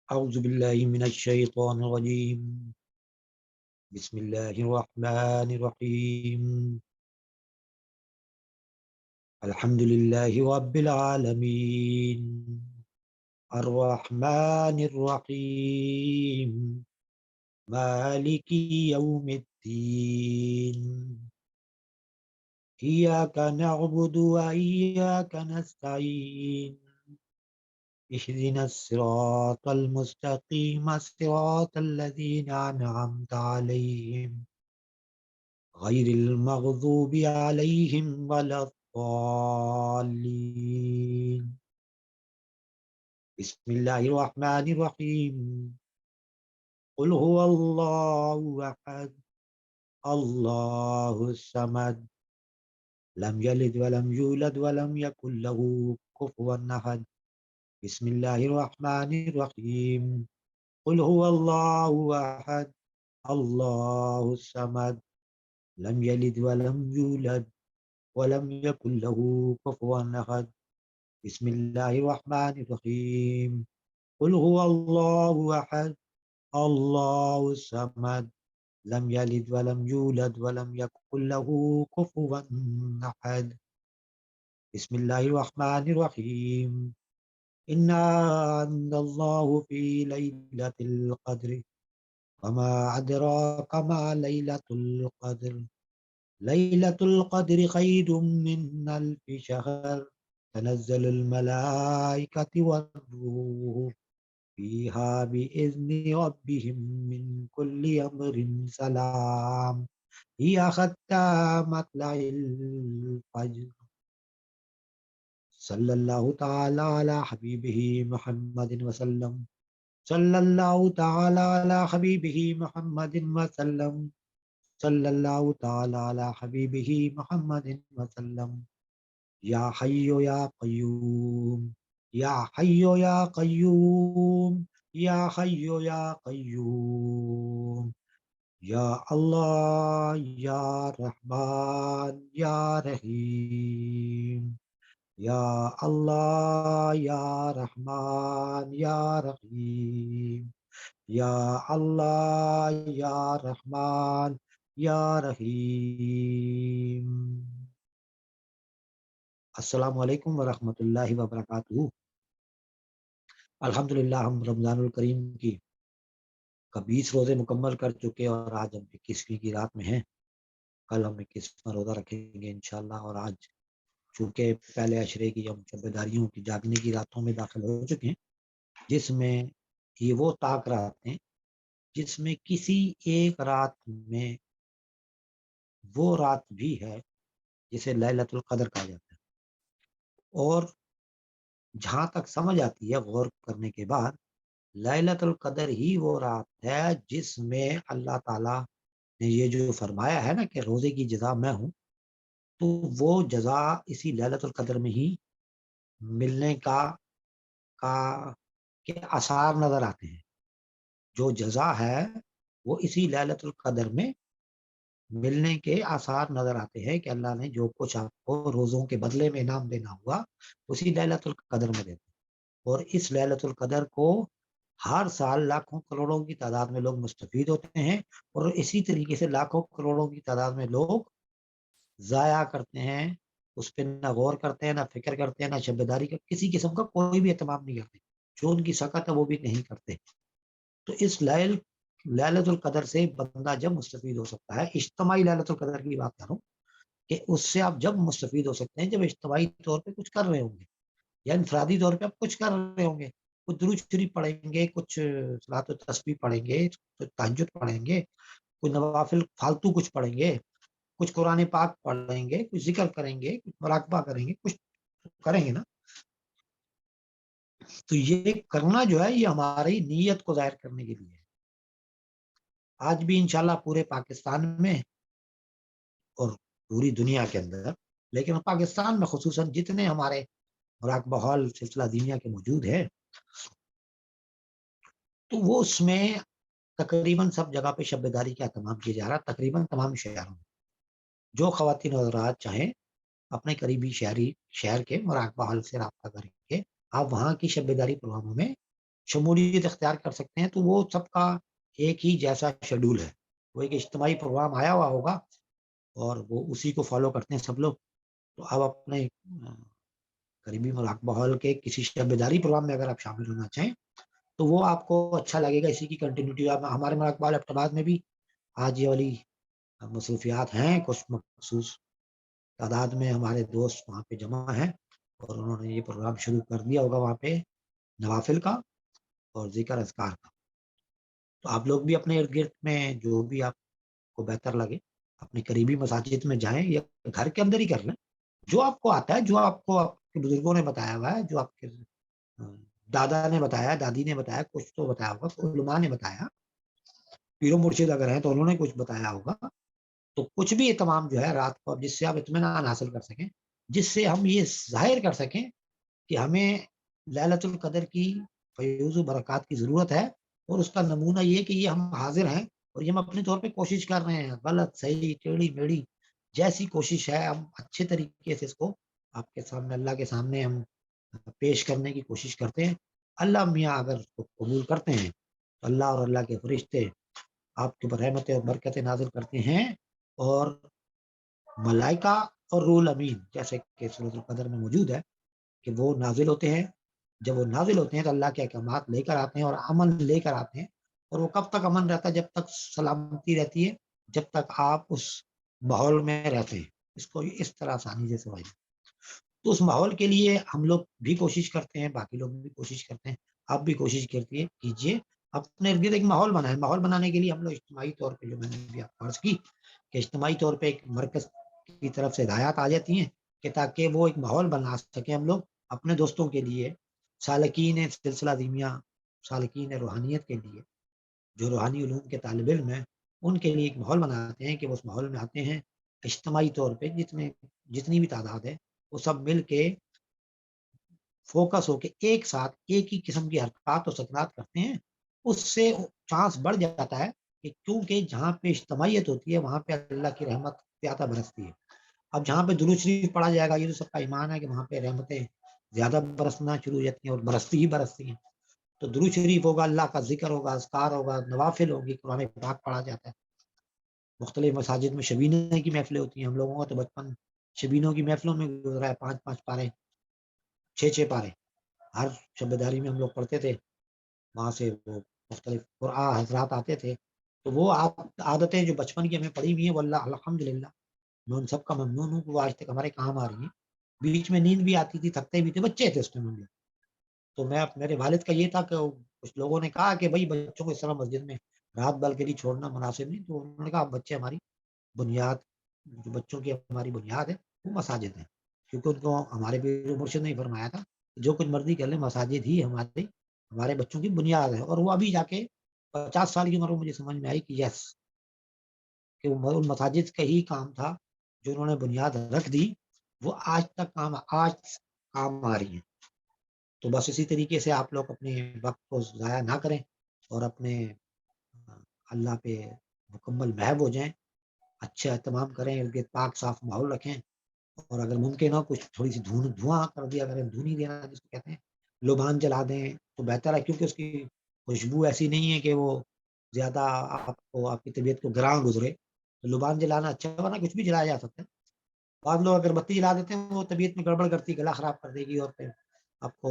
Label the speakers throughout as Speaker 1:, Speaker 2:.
Speaker 1: اعوذ باللہ من الشیطان الرجیم بسم اللہ الرحمن الرحیم الحمد للہ رب العالمین الرحمن الرحیم مالک یوم الدین ایاک نعبد و ایاک نستعین اهدنا الصراط المستقيم صراط الذين أنعمت عليهم غير المغضوب عليهم ولا الضالين بسم الله الرحمن الرحيم قل هو الله أحد الله الصمد لم يلد ولم يولد ولم يكن له كفوا أحد بسم الله الرحمن الرحيم قل هو الله أحد الله الصمد لم يلد ولم يولد ولم يكن له كفوا أحد بسم الله الرحمن الرحيم قل هو الله أحد الله الصمد لم يلد ولم يولد ولم يكن له كفوا أحد بسم الله الرحمن الرحيم إنا أنزلناه الله في ليلة القدر وما أدراك ما ليلة القدر ليلة القدر خير من ألف شهر تنزل الملائكة والروح فيها بإذن ربهم من كل أمر سلام هي حتى مطلع الفجر صلى الله تعالى على حبيبه محمد وسلم صلى الله تعالى على حبيبه محمد وسلم صلى الله تعالى على حبيبه محمد وسلم يا حي يا قيوم يا حي يا قيوم يا حي يا قيوم يا الله يا رحمن يا رحيم يا الله يا رحمن يا رحيم يا الله يا رحمن يا رحيم. السلام علیکم ورحمۃ اللہ وبرکاتہ. الحمدللہ ہم رمضان الکریم کی 20 روزے مکمل کر چکے اور آج ہم 21ویں کی رات میں ہیں. کل ہم 21واں روزہ رکھیں گے انشاءاللہ. اور آج چونکہ پہلے عشرے کی ہم شبیداریوں کی جاگنے کی راتوں میں داخل ہو چکے ہیں، جس میں یہ وہ طاق رات ہیں جس میں کسی ایک رات میں وہ رات بھی ہے جسے لیلۃ القدر کہا جاتا ہے. اور جہاں تک سمجھ آتی ہے غور کرنے کے بعد، لیلۃ القدر ہی وہ رات ہے جس میں اللہ تعالیٰ نے یہ جو فرمایا ہے نا کہ روزے کی جزا میں ہوں، تو وہ جزا اسی لیلۃ القدر میں ہی ملنے کا کے آثار نظر آتے ہیں. جو جزا ہے وہ اسی لیلۃ القدر میں ملنے کے آثار نظر آتے ہیں کہ اللہ نے جو کچھ آپ کو روزوں کے بدلے میں انعام دینا ہوا اسی لیلۃ القدر میں دیتے ہیں. اور اس لیلۃ القدر کو ہر سال لاکھوں کروڑوں کی تعداد میں لوگ مستفید ہوتے ہیں، اور اسی طریقے سے لاکھوں کروڑوں کی تعداد میں لوگ ضائع کرتے ہیں، اس پہ نہ غور کرتے ہیں، نہ فکر کرتے ہیں، نہ شبیداری کا کسی قسم کا کوئی بھی اہتمام نہیں کرتے. جو ان کی سکت ہے وہ بھی نہیں کرتے. تو اس لیلۃ القدر سے بندہ جب مستفید ہو سکتا ہے، اجتماعی لیلۃ القدر کی بات کروں کہ اس سے آپ جب مستفید ہو سکتے ہیں جب اجتماعی طور پہ کچھ کر رہے ہوں گے، یا انفرادی طور پہ آپ کچھ کر رہے ہوں گے. کچھ درود شریف پڑھیں گے، کچھ صلاۃ و تسبیح پڑھیں گے، کچھ تہجد پڑھیں گے، کچھ نوافل فالتو کچھ پڑھیں گے، کچھ قرآن پاک پڑھیں گے، کچھ ذکر کریں گے، کچھ مراقبہ کریں گے، کچھ کریں گے نا. تو یہ کرنا جو ہے یہ ہماری نیت کو ظاہر کرنے کے لیے ہے. آج بھی انشاءاللہ پورے پاکستان میں اور پوری دنیا کے اندر، لیکن پاکستان میں خصوصاً جتنے ہمارے مراقبہ ہال سلسلہ دینیا کے موجود ہیں، تو وہ اس میں تقریباً سب جگہ پہ شبیداری کا اہتمام کیا جا رہا ہے. تقریباً تمام شہروں میں جو خواتین حضرات چاہیں اپنے قریبی شہر کے مراقبہ حال سے رابطہ کر کے آپ وہاں کی شبیداری پروگراموں میں شمولیت اختیار کر سکتے ہیں، تو وہ سب کا ایک ہی جیسا شیڈول ہے، وہ ایک اجتماعی پروگرام آیا ہوا ہوگا اور وہ اسی کو فالو کرتے ہیں سب لوگ۔ تو اب اپنے قریبی مراقبہ ہال کے کسی شب بیداری پروگرام میں اگر آپ شامل ہونا چاہیں تو وہ آپ کو اچھا لگے گا، اسی کی کنٹینیوٹی۔ ہمارے مراقبہ ہال ایبٹ آباد میں بھی آج یہ والی مصروفیات ہیں، کچھ مخصوص تعداد میں ہمارے دوست وہاں پہ جمع ہیں اور انہوں نے یہ پروگرام شروع کر دیا ہوگا وہاں پہ نوافل کا اور ذکر اذکار کا۔ تو آپ لوگ بھی اپنے ارد گرد میں جو بھی آپ کو بہتر لگے اپنے قریبی مساجد میں جائیں یا گھر کے اندر ہی کر لیں، جو آپ کو آتا ہے، جو آپ کو آپ کے بزرگوں نے بتایا ہوا ہے، جو آپ کے دادا نے بتایا، دادی نے بتایا، کچھ تو بتایا ہوگا، علماء نے بتایا، پیر و مرشد اگر ہیں تو انہوں نے کچھ بتایا ہوگا، تو کچھ بھی تمام جو ہے رات کو جس سے آپ اطمینان حاصل کر سکیں، جس سے ہم یہ ظاہر کر سکیں کہ ہمیں ليلۃ القدر کی فیوز و برکات کی ضرورت ہے، اور اس کا نمونہ یہ کہ یہ ہم حاضر ہیں اور یہ ہم اپنے طور پہ کوشش کر رہے ہیں، غلط صحیح ٹیڑھی میڑھی جیسی کوشش ہے ہم اچھے طریقے سے اس کو آپ کے سامنے اللہ کے سامنے ہم پیش کرنے کی کوشش کرتے ہیں۔ اللہ میاں اگر اس کو قبول کرتے ہیں تو اللہ اور اللہ کے فرشتے آپ کے اوپر رحمتیں اور برکتیں نازل کرتے ہیں، اور ملائکہ اور روح الامین جیسے کہ سورۃ القدر میں موجود ہے کہ وہ نازل ہوتے ہیں۔ جب وہ نازل ہوتے ہیں تو اللہ کے احکامات لے کر آتے ہیں اور امن لے کر آتے ہیں، اور وہ کب تک امن رہتا ہے؟ جب تک سلامتی رہتی ہے، جب تک آپ اس ماحول میں رہتے ہیں۔ اس کو اس طرح آسانی سے سمجھیں۔ تو اس ماحول کے لیے ہم لوگ بھی کوشش کرتے ہیں، باقی لوگ بھی کوشش کرتے ہیں، آپ بھی کوشش کیجیے اپنے ارد گرد ایک ماحول بنائیں۔ ماحول بنانے کے لیے ہم لوگ اجتماعی طور پہ، جو میں نے بھی آپ کو عرض کی کہ اجتماعی طور پہ ایک مرکز کی طرف سے ہدایات آ جاتی ہیں کہ تاکہ وہ ایک ماحول بنا سکیں ہم لوگ اپنے دوستوں کے لیے، سالکین سلسلہ دیمیہ، سالکین روحانیت کے لیے، جو روحانی علوم کے طالب علم ہیں، ان کے لیے ایک ماحول بناتے ہیں کہ وہ اس ماحول میں آتے ہیں، اجتماعی طور پہ جتنی بھی تعداد ہے وہ سب مل کے فوکس ہو کے ایک ساتھ ایک ہی قسم کی حرکات اور سکنات کرتے ہیں۔ اس سے چانس بڑھ جاتا ہے کہ کیونکہ جہاں پہ اجتماعیت ہوتی ہے وہاں پہ اللہ کی رحمت زیادہ برستی ہے۔ اب جہاں پہ درود شریف پڑھا جائے گا، یہ تو سب کا ایمان ہے کہ وہاں پہ رحمتیں زیادہ برسنا شروع ہو جاتی ہیں اور برستی ہی برستی ہیں۔ تو درود شریف ہوگا، اللہ کا ذکر ہوگا، اذکار ہوگا، نوافل ہوگی، قرآن پاک پڑھا جاتا ہے۔ مختلف مساجد میں شبینے کی محفلیں ہوتی ہیں، ہم لوگوں کا تو بچپن شبینوں کی محفلوں میں گزرا ہے، 5 پارے، 6 پارے ہر شبیداری میں ہم لوگ پڑھتے تھے۔ وہاں سے وہ مختلف قرآن حضرات آتے تھے، تو وہ عادتیں جو بچپن کی ہمیں پڑھی ہوئی ہیں وہ اللہ الحمدللہ میں ان سب کا ممنون ہوں کہ وہ آج تک ہمارے کام آ رہی ہیں۔ بیچ میں نیند بھی آتی تھی، تھکتے بھی تھے، بچے تھے اس میں ہم لوگ، تو میرے والد کا یہ تھا کہ کچھ لوگوں نے کہا کہ بھائی بچوں کو اس طرح مسجد میں رات بھر کے لیے چھوڑنا مناسب نہیں، تو انہوں نے کہا بچے ہماری بنیاد، جو بچوں کی ہماری بنیاد ہے وہ مساجد ہیں، کیونکہ ان کو ہمارے پیر مرشد نے فرمایا تھا جو کچھ مرضی کر لیں، مساجد ہی ہمارے بچوں کی بنیاد ہے۔ اور وہ ابھی جا کے 50 سال کی عمر میں مجھے سمجھ میں آئی کہ یس، کہ وہ مساجد کا ہی کام تھا جو انہوں نے بنیاد رکھ دی، وہ آج کام آ رہی ہیں۔ تو بس اسی طریقے سے آپ لوگ اپنے وقت کو ضائع نہ کریں اور اپنے اللہ پہ مکمل محب ہو جائیں، اچھا اہتمام کریں، ارد گرد پاک صاف ماحول رکھیں، اور اگر ممکن ہو کچھ تھوڑی سی دھواں کر دیا کریں، دھونی دینا جس کو کہتے ہیں، لبان جلا دیں تو بہتر ہے، کیونکہ اس کی خوشبو ایسی نہیں ہے کہ وہ زیادہ آپ کی طبیعت کو گراں گزرے، تو لبان جلانا اچھا، ورنہ کچھ بھی جلایا جا سکتا ہے۔ بعض لوگ اگر بتی جلا دیتے ہیں وہ طبیعت میں گڑبڑ کرتی، گلا خراب کر دے گی، اور پھر آپ کو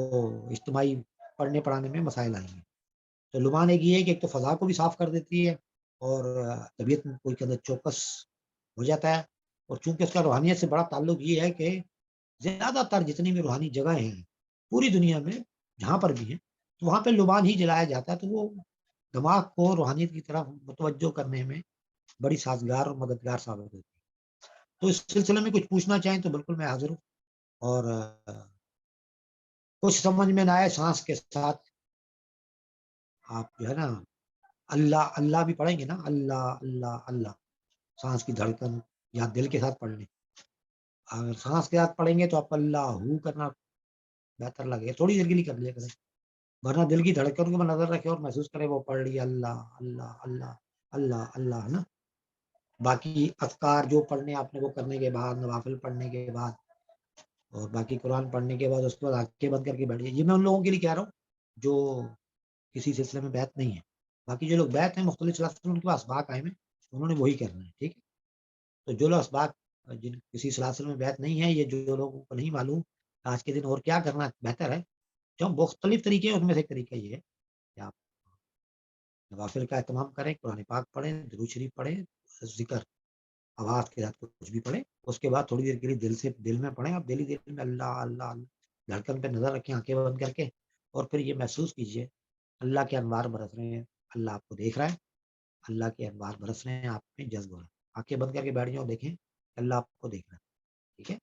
Speaker 1: اجتماعی پڑھنے پڑھانے میں مسائل آئیں گے۔ تو لبان یہ ہے کہ ایک تو فضا کو بھی صاف کر دیتی ہے، اور طبیعت میں کوئی کے اندر چوکس ہو جاتا ہے، اور چونکہ اس کا روحانیت سے بڑا تعلق یہ ہے کہ زیادہ تر جتنی بھی روحانی جگہیں ہیں پوری دنیا میں جہاں پر بھی ہیں، تو وہاں پہ لبان ہی جلایا جاتا ہے، تو وہ دماغ کو روحانیت کی طرف متوجہ کرنے میں بڑی سازگار اور مددگار ثابت ہوتی ہے۔ تو اس سلسلے میں کچھ پوچھنا چاہیں تو بالکل میں حاضر ہوں، اور کچھ سمجھ میں نہ آئے سانس کے ساتھ آپ جو ہے نا اللہ اللہ بھی پڑھیں گے نا، اللہ اللہ اللہ، سانس کی دھڑکن یا دل کے ساتھ پڑھ لیں۔ اگر سانس کے ساتھ پڑھیں گے تو آپ اللہ ہو کرنا بہتر لگے گا، تھوڑی دیر کے لیے کر لیا کریں، ورنہ دل کی دھڑکن کو نظر رکھے اور محسوس کرے وہ پڑھ لیا اللہ اللہ اللہ اللہ اللہ، ہے نا۔ باقی اذکار جو پڑھنے آپ نے وہ کرنے کے بعد، نوافل پڑھنے کے بعد اور باقی قرآن پڑھنے کے بعد اس کے بعد آنکھیں بند کر کے بیٹھ جائیے۔ یہ میں ان لوگوں کے لیے کہہ رہا ہوں جو کسی سلسلے میں بیعت نہیں ہے. باقی جو لوگ بیعت ہیں مختلف سلاسل میں ان کے پاس اسباق قائم ہے, انہوں نے وہی کرنا ہے. ٹھیک ہے, تو جو لوگ اسباق جن کسی سلاسل میں بیعت نہیں ہے, یہ جو لوگوں کو نہیں معلوم آج کے دن اور کیا کرنا بہتر ہے, جو مختلف طریقے ہیں ان میں سے ایک طریقہ یہ ہے کہ آپ نوافل کا اہتمام کریں, قرآن پاک پڑھیں, درود شریف پڑھیں, ذکر آواز کے ساتھ کچھ بھی پڑھیں. اس کے بعد تھوڑی دیر کے لیے دل میں پڑھیں. آپ دل میں اللہ اللہ اللہ دھڑکن پہ نظر رکھیں آنکھیں بند کر کے, اور پھر یہ محسوس کیجئے اللہ کے انوار برس رہے ہیں, اللہ آپ کو دیکھ رہا ہے, اللہ کے انوار برس رہے ہیں, آپ میں جذب ہو رہا ہے. آنکھیں بند کر کے بیٹھ جاؤ, دیکھیں اللہ آپ کو دیکھ رہا ہے. ٹھیک ہے.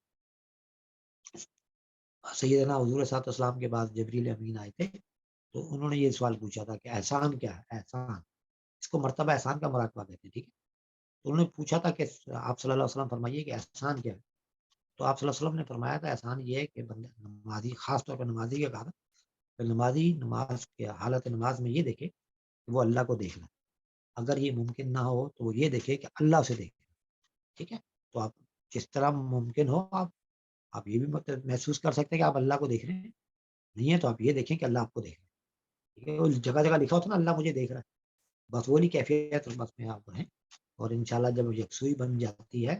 Speaker 1: سیدنا حضور صلی اللہ علیہ وسلم کے بعد جبریل امین آئے تھے, تو انہوں نے یہ سوال پوچھا تھا کہ احسان کیا ہے؟ احسان, اس کو مرتبہ احسان کا مراقبہ کہتے ہیں. ٹھیک ہے, تو انہوں نے پوچھا تھا کہ آپ صلی اللہ علیہ وسلم فرمائیے کہ احسان کیا ہے. تو آپ صلی اللہ علیہ وسلم نے فرمایا تھا احسان یہ ہے کہ بندہ نمازی, خاص طور پر نمازی کا کہا, نمازی نماز کے حالت نماز میں یہ دیکھے کہ وہ اللہ کو دیکھ رہا ہے. اگر یہ ممکن نہ ہو تو وہ یہ دیکھے کہ اللہ اسے دیکھ رہا ہے. ٹھیک ہے, تو آپ جس طرح ممکن ہو آپ یہ بھی محسوس کر سکتے ہیں کہ آپ اللہ کو دیکھ رہے ہیں. نہیں ہے تو آپ یہ دیکھیں کہ اللہ آپ کو دیکھ رہا ہے. ٹھیک ہے, وہ جگہ جگہ لکھا ہوتا نا اللہ مجھے دیکھ رہا ہے, بس وہی کیفیت بس میں آپ رہیں. اور انشاءاللہ جب یکسوئی بن جاتی ہے,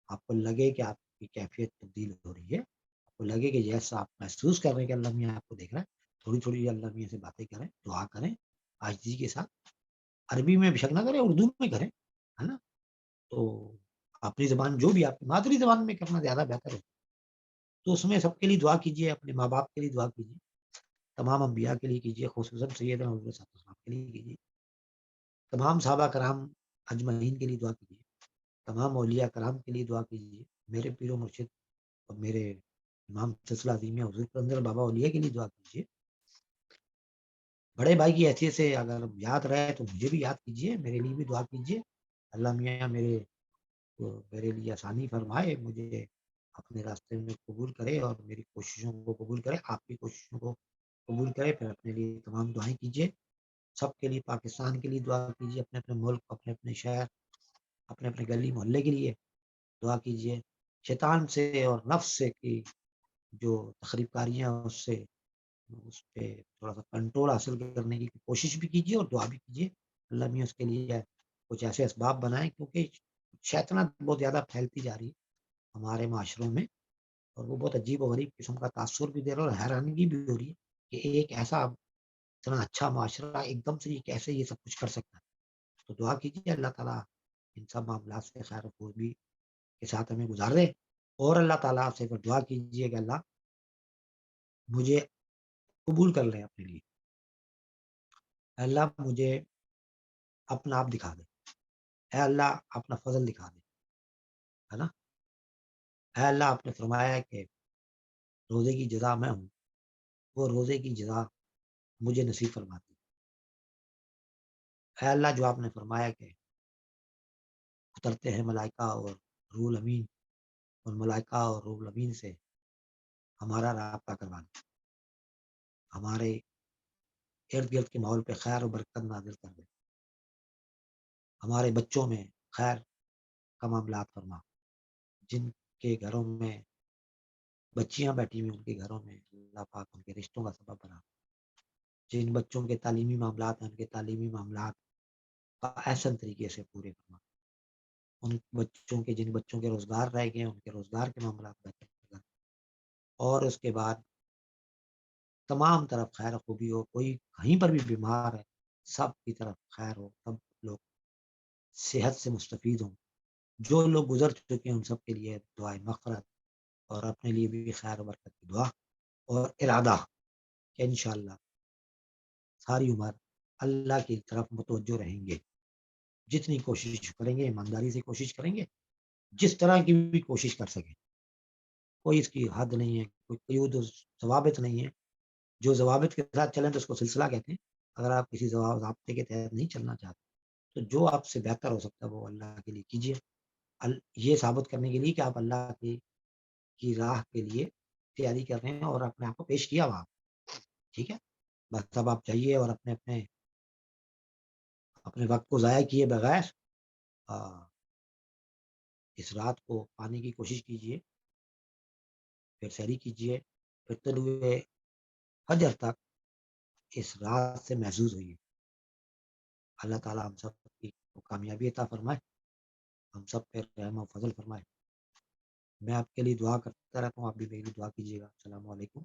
Speaker 1: آپ کو لگے کہ آپ کی کیفیت تبدیل ہو رہی ہے, آپ کو لگے کہ جیسا آپ محسوس کر رہے ہیں کہ اللہ میاں آپ کو دیکھ رہا ہے, تھوڑی تھوڑی اللہ میاں سے باتیں کریں, دعا کریں عاجزی کے ساتھ. عربی میں بے شک نہ کریں, اردو میں کریں, ہے نا. تو اپنی زبان جو بھی آپ کی مادری زبان میں کرنا زیادہ بہتر ہے. تو اس میں سب کے لیے دعا کیجیے, اپنے ماں باپ کے لیے دعا کیجیے, تمام انبیاء کے لیے کیجیے, خصوصاً سیدنا حضور صلی اللہ علیہ وسلم کے لیے کیجیے, تمام صحابہ کرام اجمعین کے لیے دعا کیجیے, تمام اولیاء کرام کے لیے دعا کیجیے, میرے پیر و مرشد اور میرے امام سلسلہ عظیم حضور قندر بابا اولیاء کے لیے دعا کیجیے. بڑے بھائی کی حیثیت سے اگر یاد رہے تو مجھے بھی یاد کیجیے, میرے لیے بھی دعا کیجیے. اللہ میاں میرے لیے آسانی فرمائے, مجھے اپنے راستے میں قبول کرے اور میری کوششوں کو قبول کرے, آپ کی کوششوں کو قبول کرے. پھر اپنے لیے تمام دعائیں کیجیے, سب کے لیے, پاکستان کے لیے دعا کیجیے, اپنے اپنے ملک, اپنے اپنے شہر, اپنے اپنے گلی محلے کے لیے دعا کیجیے. شیطان سے اور نفس سے کی جو تخریب کاریاں اس پہ تھوڑا سا کنٹرول حاصل کرنے کی کوشش بھی کیجیے اور دعا بھی کیجیے. اللہ میاں اس کے لیے کچھ ایسے اسباب بنائیں, کیونکہ شیطنت بہت زیادہ پھیلتی جا رہی ہے ہمارے معاشروں میں, اور وہ بہت عجیب و غریب قسم کا تاثر بھی دے رہا ہے, اور حیرانگی بھی ہو رہی ہے کہ ایک ایسا اتنا اچھا معاشرہ ایک دم سے کیسے یہ سب کچھ کر سکتا ہے. تو دعا کیجیے اللہ تعالیٰ ان سب معاملات سے خیر و خوبی کے ساتھ ہمیں گزار دے. اور اللہ تعالیٰ سے دعا کیجیے کہ اللہ مجھے قبول کر لیں اپنے لیے, اللہ مجھے اپنا آپ دکھا دے, اے اللہ اپنا فضل دکھا دے, ہے نا. اے اللہ آپ نے فرمایا ہے کہ روزے کی جزا میں ہوں, وہ روزے کی جزا مجھے نصیب فرما دی. اے اللہ جو آپ نے فرمایا کہ اترتے ہیں ملائکہ اور روح الامین, اور ملائکہ اور روح الامین سے ہمارا رابطہ کروانا, ہمارے ارد گرد کے ماحول پہ خیر و برکت نازل کر دے, ہمارے بچوں میں خیر کا معاملات فرما, جن کے گھروں میں بچیاں بیٹھی ہوئی ان کے گھروں میں اللہ پاک ان کے رشتوں کا سبب بنا, جن بچوں کے تعلیمی معاملات ہیں ان کے تعلیمی معاملات کا احسن طریقے سے پورے فرما, ان بچوں کے جن بچوں کے روزگار رہ گئے ان کے روزگار کے معاملات بہتر کر, اور اس کے بعد تمام طرف خیر خوبی ہو. کوئی کہیں پر بھی بیمار ہے سب کی طرف خیر ہو, سب لوگ صحت سے مستفید ہوں. جو لوگ گزر چکے ہیں ان سب کے لیے دعائیں مغفرت, اور اپنے لیے بھی خیر و برکت کی دعا اور ارادہ کہ انشاءاللہ ساری عمر اللہ کی طرف متوجہ رہیں گے. جتنی کوشش کریں گے ایمانداری سے کوشش کریں گے, جس طرح کی بھی کوشش کر سکیں, کوئی اس کی حد نہیں ہے, کوئی قیود و ضوابط نہیں ہے. جو ضوابط کے ساتھ چلیں تو اس کو سلسلہ کہتے ہیں. اگر آپ کسی ضابطے کے تحت نہیں چلنا چاہتے تو جو آپ سے بہتر ہو سکتا ہے وہ اللہ کے لیے کیجیے, یہ ثابت کرنے کے لیے کہ آپ اللہ کی راہ کے لیے تیاری کر رہے ہیں اور اپنے آپ کو پیش کیا وہاں. ٹھیک ہے, بس اب آپ چاہیے اور اپنے وقت کو ضائع کیے بغیر اس رات کو پانے کی کوشش کیجیے, پھر سحری کیجیے, پھر طلوع فجر تک اس راز سے محظوظ ہوئیے. اللہ تعالیٰ ہم سب کی کامیابی عطا فرمائے, ہم سب پہ رحم و فضل فرمائے. میں آپ کے لیے دعا کرتا رہتا ہوں, آپ بھی میری دعا کیجیے گا. السلام علیکم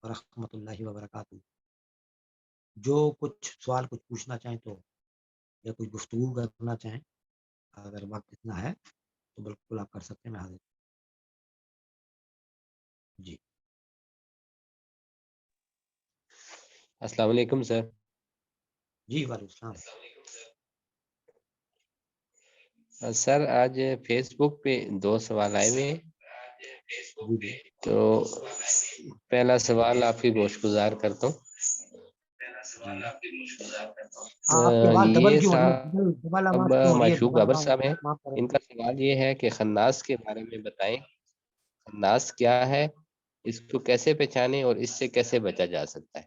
Speaker 1: ورحمۃ اللہ وبرکاتہ. جو کچھ سوال کچھ پوچھنا چاہیں تو, یا کوئی گفتگو کرنا چاہیں, اگر وقت اتنا ہے تو بالکل آپ کر سکتے ہیں. میں حاضر. جی
Speaker 2: السلام علیکم سر.
Speaker 1: جی وعلیکم السلام.
Speaker 2: سر آج فیس بک پہ 2 سوال آئے ہوئے ہیں.
Speaker 1: جی جی
Speaker 2: تو پہلا سوال آپ کی گوش گزار کرتا ہوں.
Speaker 1: جی آپ کی آواز ڈبل
Speaker 2: یہ
Speaker 1: کیوں ہو رہی ہے؟ ڈبل
Speaker 2: صاحب
Speaker 1: آواز کیوں ہو رہی ہے؟
Speaker 2: معشوق
Speaker 1: ڈبل
Speaker 2: بابر
Speaker 1: آواز
Speaker 2: صاحب ہیں.
Speaker 1: معاف کریں.
Speaker 2: ان کا سوال یہ ہے کہ خناس کے بارے میں بتائیں. خناس کیا ہے, اس کو کیسے پہچانے اور اس سے کیسے بچا جا سکتا ہے؟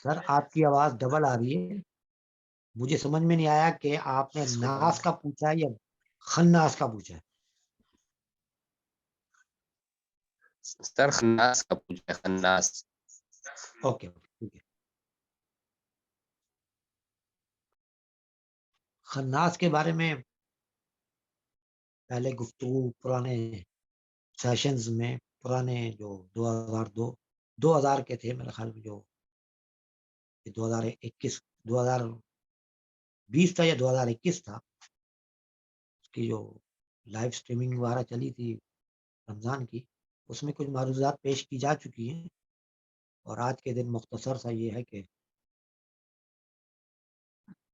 Speaker 1: سر آپ کی آواز ڈبل آ رہی ہے. مجھے سمجھ میں نہیں آیا کہ آپ نے ناس کا پوچھا ہے یا خناس کا پوچھا ہے.
Speaker 2: سر خناس کا پوچھا ہے, خناس.
Speaker 1: اوکے ٹھیک ہے. خناس کے بارے میں پہلے گفتگو پرانے سیشنز میں, پرانے جو 2000 کے تھے میرے خیال میں, جو 2021 2020 تھا یا 2021 تھا, اس کی جو لائیو سٹریمنگ وغیرہ چلی تھی رمضان کی, اس میں کچھ معروضات پیش کی جا چکی ہیں. اور آج کے دن مختصر سا یہ ہے کہ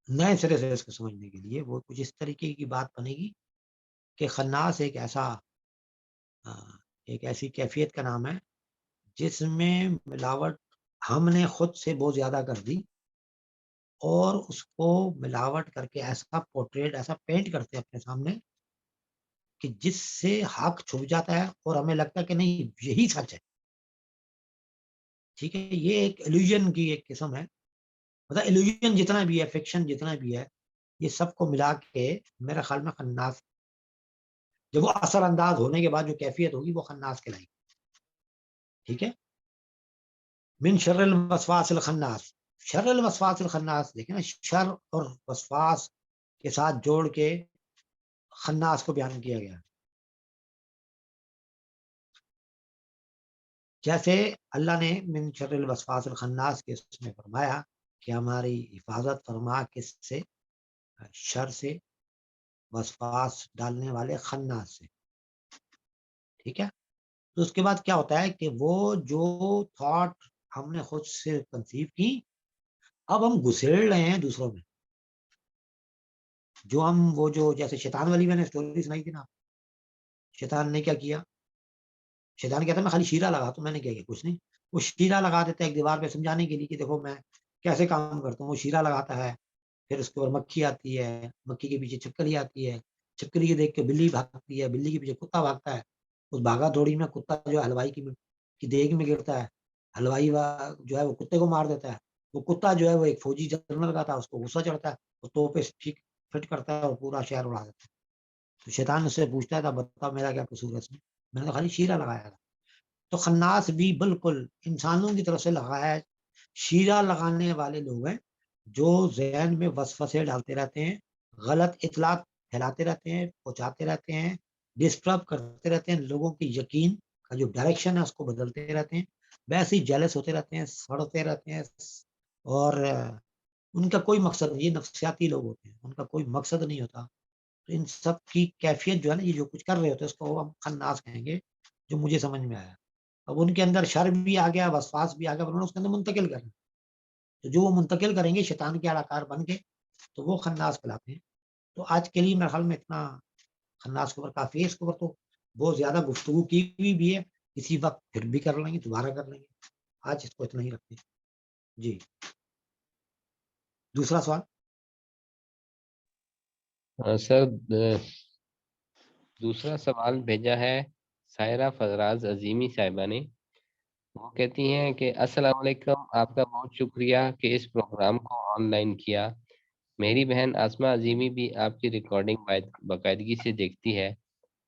Speaker 1: نئے سرے سے اس کو سمجھنے کے لیے وہ کچھ اس طریقے کی بات بنے گی کہ خناس ایک ایسی کیفیت کا نام ہے جس میں ملاوٹ ہم نے خود سے بہت زیادہ کر دی, اور اس کو ملاوٹ کر کے ایسا پورٹریٹ, ایسا پینٹ کرتے ہیں اپنے سامنے کہ جس سے حق چھپ جاتا ہے اور ہمیں لگتا ہے کہ نہیں یہی سچ ہے. ٹھیک ہے, یہ ایک ایلیوژن کی ایک قسم ہے. مطلب ایلیوژن جتنا بھی ہے, فکشن جتنا بھی ہے, یہ سب کو ملا کے میرے خیال میں خناس, جب وہ اثر انداز ہونے کے بعد جو کیفیت ہوگی وہ خناس کہلائے گی. ٹھیک ہے. من شر الوسواس الخناس. شر الوسواس الخناس دیکھیں نا, شر اور وسواس کے ساتھ جوڑ کے خناس کو بیان کیا گیا. جیسے اللہ نے من شر الوسواس الخناس کے اس میں فرمایا کہ ہماری حفاظت فرما کس سے, شر سے, وسواس ڈالنے والے خناس سے. ٹھیک ہے. تو اس کے بعد کیا ہوتا ہے کہ وہ جو تھاٹ ہم نے خود سے کنسیو کی, اب ہم گسیڑ رہے ہیں دوسروں میں. وہ جو جیسے شیطان والی میں نے اسٹوری سنائی تھی نا, شیطان نے کیا کیا, شیطان کہتا ہے میں خالی شیرہ لگاتا ہوں. میں نے کیا کیا, کچھ نہیں. وہ شیرہ لگا دیتا ہے ایک دیوار پہ سمجھانے کے لیے کہ دیکھو میں کیسے کام کرتا ہوں. وہ شیرہ لگاتا ہے, پھر اس کے اوپر مکھی آتی ہے, مکھی کے پیچھے چھپکلی آتی ہے, چھپکلی کے دیکھ کے بلی بھاگتی ہے, بلی کے پیچھے کتا بھاگتا ہے. اس بھاگا دوڑی میں کتا جو ہے ہلوائی کی دیگ میں گرتا ہے, ہلوائی جو ہے وہ کتے کو مار دیتا ہے. وہ کتا جو ہے وہ ایک فوجی جنرل کا تھا, اس کو غصہ چڑھتا ہے, وہ توپے ٹھیک فٹ کرتا ہے اور پورا شہر اڑا دیتا ہے. تو شیطان اس سے پوچھتا ہے, بتا میرا کیا قصور ہے اس میں نے خالی شیرہ لگایا تھا. تو خناس بھی بالکل انسانوں کی طرف سے لگایا ہے. شیرہ لگانے والے لوگ ہیں جو ذہن میں وسوسے ڈالتے رہتے ہیں, غلط اطلاعات پھیلاتے رہتے ہیں, پہنچاتے رہتے ہیں, ڈسٹرب کرتے رہتے ہیں. لوگوں کی یقین کا جو ڈائریکشن ہے اس کو بدلتے رہتے ہیں. ویسے ہی جیلس ہوتے رہتے ہیں, سڑتے رہتے ہیں, اور ان کا کوئی مقصد نہیں. یہ نفسیاتی لوگ ہوتے ہیں, ان کا کوئی مقصد نہیں ہوتا. تو ان سب کی کیفیت جو ہے نا, یہ جو کچھ کر رہے ہوتے ہیں اس کو ہم خناس کہیں گے, جو مجھے سمجھ میں آیا. اب ان کے اندر شر بھی آ گیا, وسواس بھی آ گیا, انہوں نے اس کے اندر منتقل کرنا. تو جو وہ منتقل کریں گے شیطان کے اڑاکار بن کے, تو وہ خناس کہلاتے ہیں. تو آج کے لیے میرے خیال میں اتنا خناس کے اوپر کافی ہے. اس کے اوپر تو بہت زیادہ گفتگو کی ہوئی بھی ہے, کسی وقت پھر بھی کر لیں گے, دوبارہ کر لیں گے. آج اس کو اتنا ہی رکھتے ہیں. جی دوسرا سوال.
Speaker 2: سر دوسرا سوال بھیجا ہے سائرہ فراز عظیمی صاحبہ نے. وہ کہتی ہیں کہ السلام علیکم, آپ کا بہت شکریہ کہ اس پروگرام کو آن لائن کیا. میری بہن آسمہ عظیمی بھی آپ کی ریکارڈنگ باقاعدگی سے دیکھتی ہے,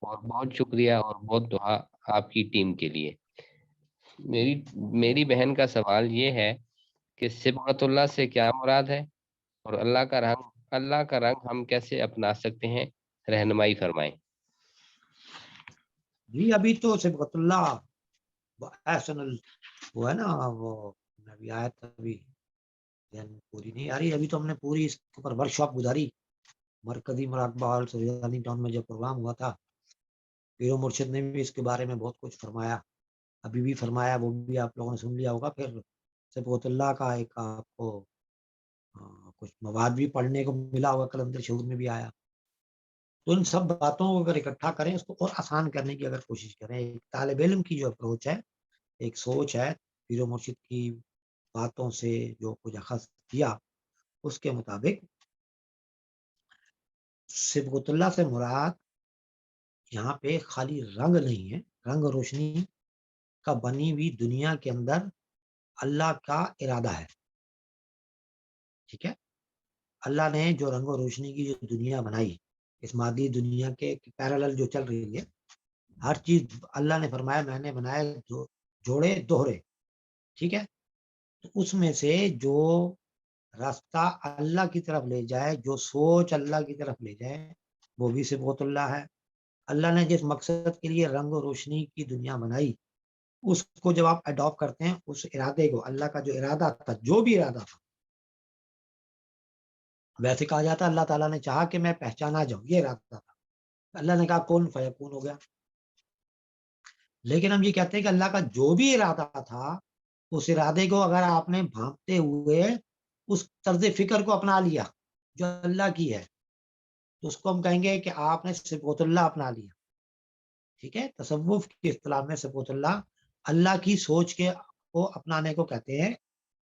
Speaker 2: اور بہت شکریہ اور بہت دعا آپ کی ٹیم کے لیے. میری بہن کا سوال یہ ہے کہ صبغت اللہ سے کیا مراد ہے، اور اللہ کا رنگ ہم کیسے اپنا سکتے ہیں، رہنمائی فرمائیں۔
Speaker 1: جی ابھی تو صبغت اللہ احسن وہ ہے نا، وہ ابھی آیا تھا، ابھی پوری نہیں آ رہی، ابھی تو ہم نے پوری اس کے اوپر ورک شاپ گزاری مرکزی مراقبہ ہال سریانی ٹاؤن میں جب پروگرام ہوا تھا، پیر و مرشد نے بھی اس کے بارے میں بہت کچھ فرمایا، ابھی بھی فرمایا، وہ بھی آپ لوگوں نے سن لیا ہوگا۔ پھر صبغت اللہ کا ایک آپ کو کچھ مواد بھی پڑھنے کو ملا ہوگا، کلندر شعور میں بھی آیا۔ تو ان سب باتوں کو اگر اکٹھا کریں، اس کو اور آسان کرنے کی اگر کوشش کریں، ایک طالب علم کی جو اپروچ ہے، ایک سوچ ہے، پیر و مرشد کی باتوں سے جو کچھ اخذ کیا اس کے مطابق صبغت اللہ سے مراد یہاں پہ خالی رنگ نہیں ہے، رنگ روشنی کا بنی ہوئی دنیا کے اندر اللہ کا ارادہ ہے، ٹھیک ہے۔ اللہ نے جو رنگ و روشنی کی جو دنیا بنائی، اس مادی دنیا کے پیرالل جو چل رہی ہے، ہر چیز اللہ نے فرمایا میں نے بنایا جوڑے دوہرے، ٹھیک ہے۔ تو اس میں سے جو راستہ اللہ کی طرف لے جائے، جو سوچ اللہ کی طرف لے جائے، وہ بھی صبغت اللہ ہے۔ اللہ نے جس مقصد کے لیے رنگ و روشنی کی دنیا بنائی، اس کو جب آپ اڈاپٹ کرتے ہیں، اس ارادے کو، اللہ کا جو ارادہ تھا، جو بھی ارادہ تھا، ویسے کہا جاتا ہے اللہ تعالیٰ نے چاہا کہ میں پہچانا جاؤں، یہ ارادہ تھا، اللہ نے کہا کون فیکون ہو گیا۔ لیکن ہم یہ کہتے ہیں کہ اللہ کا جو بھی ارادہ تھا، اس ارادے کو اگر آپ نے بھانپتے ہوئے اس طرز فکر کو اپنا لیا جو اللہ کی ہے، تو اس کو ہم کہیں گے کہ آپ نے صبغت اللہ اپنا لیا، ٹھیک ہے۔ تصوف کی اصطلاح میں صبغت اللہ اللہ کی سوچ کو اپنانے کو کہتے ہیں،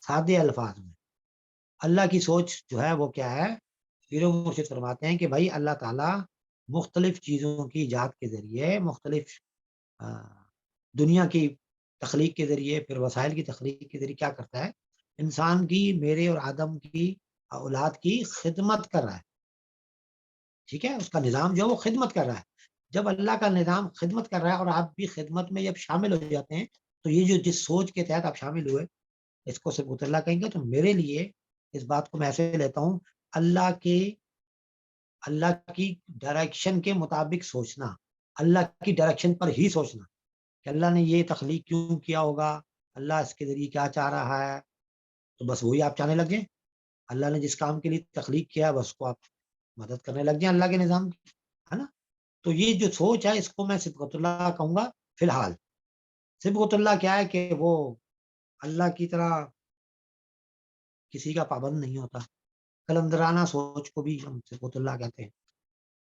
Speaker 1: سادے الفاظ میں۔ اللہ کی سوچ جو ہے وہ کیا ہے؟ پیر و مرشد فرماتے ہیں کہ بھائی اللہ تعالیٰ مختلف چیزوں کی ایجاد کے ذریعے، مختلف دنیا کی تخلیق کے ذریعے، پھر وسائل کی تخلیق کے ذریعے کیا کرتا ہے؟ انسان کی، میرے اور آدم کی اولاد کی خدمت کر رہا ہے، ٹھیک ہے۔ اس کا نظام جو ہے وہ خدمت کر رہا ہے۔ جب اللہ کا نظام خدمت کر رہا ہے اور آپ بھی خدمت میں جب شامل ہو جاتے ہیں، تو یہ جو جس سوچ کے تحت آپ شامل ہوئے، اس کو صبغت اللہ کہیں گے۔ تو میرے لیے اس بات کو میں ایسے لیتا ہوں، اللہ کی ڈائریکشن کے مطابق سوچنا، اللہ کی ڈائریکشن پر ہی سوچنا کہ اللہ نے یہ تخلیق کیوں کیا ہوگا، اللہ اس کے ذریعے کیا چاہ رہا ہے، تو بس وہی آپ چاہنے لگ جائیں۔ اللہ نے جس کام کے لیے تخلیق کیا، بس کو آپ مدد کرنے لگ جائیں اللہ کے نظام کی، ہے نا۔ تو یہ جو سوچ ہے، اس کو میں صبغت اللہ کہوں گا۔ فی الحال صبغت اللہ کیا ہے کہ وہ اللہ کی طرح کسی کا پابند نہیں ہوتا، کلندرانہ سوچ کو بھی ہم صبغت اللہ کہتے ہیں۔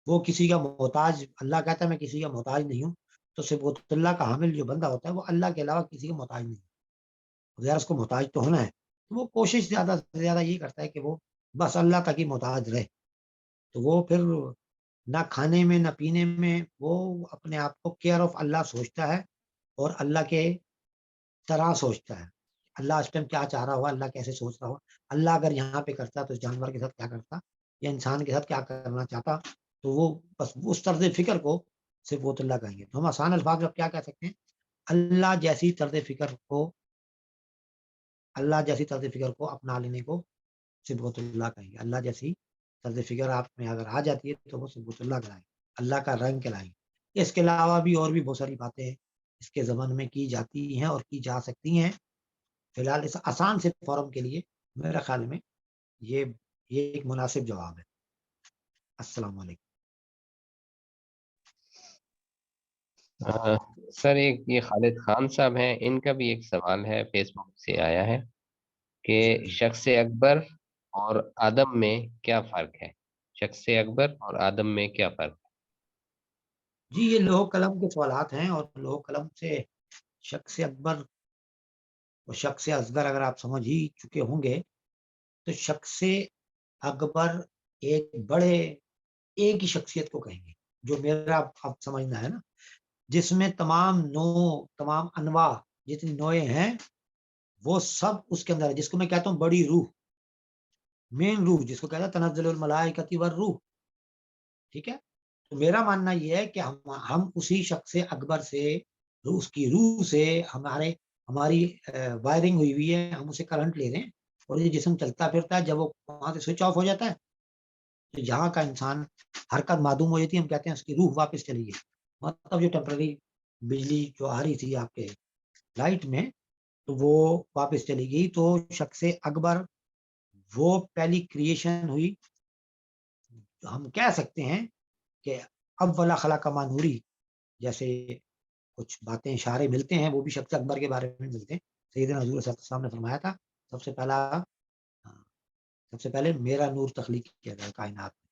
Speaker 1: وہ کسی کا محتاج، اللہ کہتا ہے میں کسی کا محتاج نہیں ہوں، تو صبغت اللہ کا حامل جو بندہ ہوتا ہے وہ اللہ کے علاوہ کسی کا محتاج نہیں ہے، ذرا اس کو محتاج تو ہونا ہے، تو وہ کوشش زیادہ سے زیادہ یہ کرتا ہے کہ وہ بس اللہ تک ہی محتاج رہے۔ تو وہ پھر نہ کھانے میں نہ پینے میں، وہ اپنے آپ کو کیئر آف اللہ سوچتا ہے، اور اللہ کے طرح سوچتا ہے، اللہ اس ٹائم کیا چاہ رہا ہوا، اللہ کیسے سوچ رہا ہوا، اللہ اگر یہاں پہ کرتا تو اس جانور کے ساتھ کیا کرتا، یا انسان کے ساتھ کیا کرنا چاہتا۔ تو وہ بس اس طرز فکر کو صبغت اللہ کہیں گے۔ تو ہم آسان الفاظ میں کیا کہہ سکتے ہیں؟ اللہ جیسی طرز فکر کو اپنا لینے کو صبغت اللہ کہیں گے۔ اللہ جیسی طرز فکر آپ میں اگر آ جاتی ہے تو وہ صبغت اللہ کہلائیں گے، اللہ کا رنگ کہلائیں گے۔ اس کے علاوہ بھی اور بھی بہت ساری باتیں اس کے زمن میں کی جاتی ہیں اور کی جا سکتی ہیں۔ فی الحال اس آسان سے فورم کے لیے میرے خیال میں یہ ایک مناسب جواب ہے۔ السلام علیکم۔
Speaker 2: سر یہ خالد خان صاحب ہیں، ان کا بھی ایک سوال ہے، فیس بک سے آیا ہے کہ شخص اکبر اور آدم میں کیا فرق ہے؟ شخص اکبر اور آدم میں کیا فرق ہے؟
Speaker 1: جی یہ لوح قلم کے سوالات ہیں، اور لوح قلم سے شخص اکبر اور شخص اصغر اگر آپ سمجھ ہی چکے ہوں گے، تو شخص اکبر ایک ہی شخصیت کو کہیں گے، جو میرا اب سمجھنا ہے نا، جس میں تمام انواع جتنی نوعیں ہیں وہ سب اس کے اندر ہے، جس کو میں کہتا ہوں بڑی روح، مین روح، جس کو کہتا ہے تنزل الملائکۃ والروح، ٹھیک ہے۔ تو میرا ماننا یہ ہے کہ ہم اسی شخص اکبر سے، اس کی روح سے، ہمارے ہماری وائرنگ ہوئی ہے, ہم اسے کرنٹ لے رہے ہیں اور یہ جسم چلتا پھرتا ہے. جب وہ وہاں سے سوئچ آف ہو جاتا ہے تو جہاں کا انسان حرکت معدوم ہو جاتی ہے, ہم کہتے ہیں اس کی روح واپس چلی گئی. مطلب جو ٹیمپرری بجلی جو آ رہی تھی آپ کے لائٹ میں تو وہ واپس چلی گئی. تو شخص اکبر وہ پہلی کریشن ہوئی. ہم کہہ سکتے ہیں کہ اولا خلق نوری, جیسے کچھ باتیں اشارے ملتے ہیں وہ بھی شخص اکبر کے بارے میں ملتے ہیں. سیدنا حضور صلی اللہ علیہ وسلم نے فرمایا تھا سب سے پہلے میرا نور تخلیق کیا گیا کائنات میں,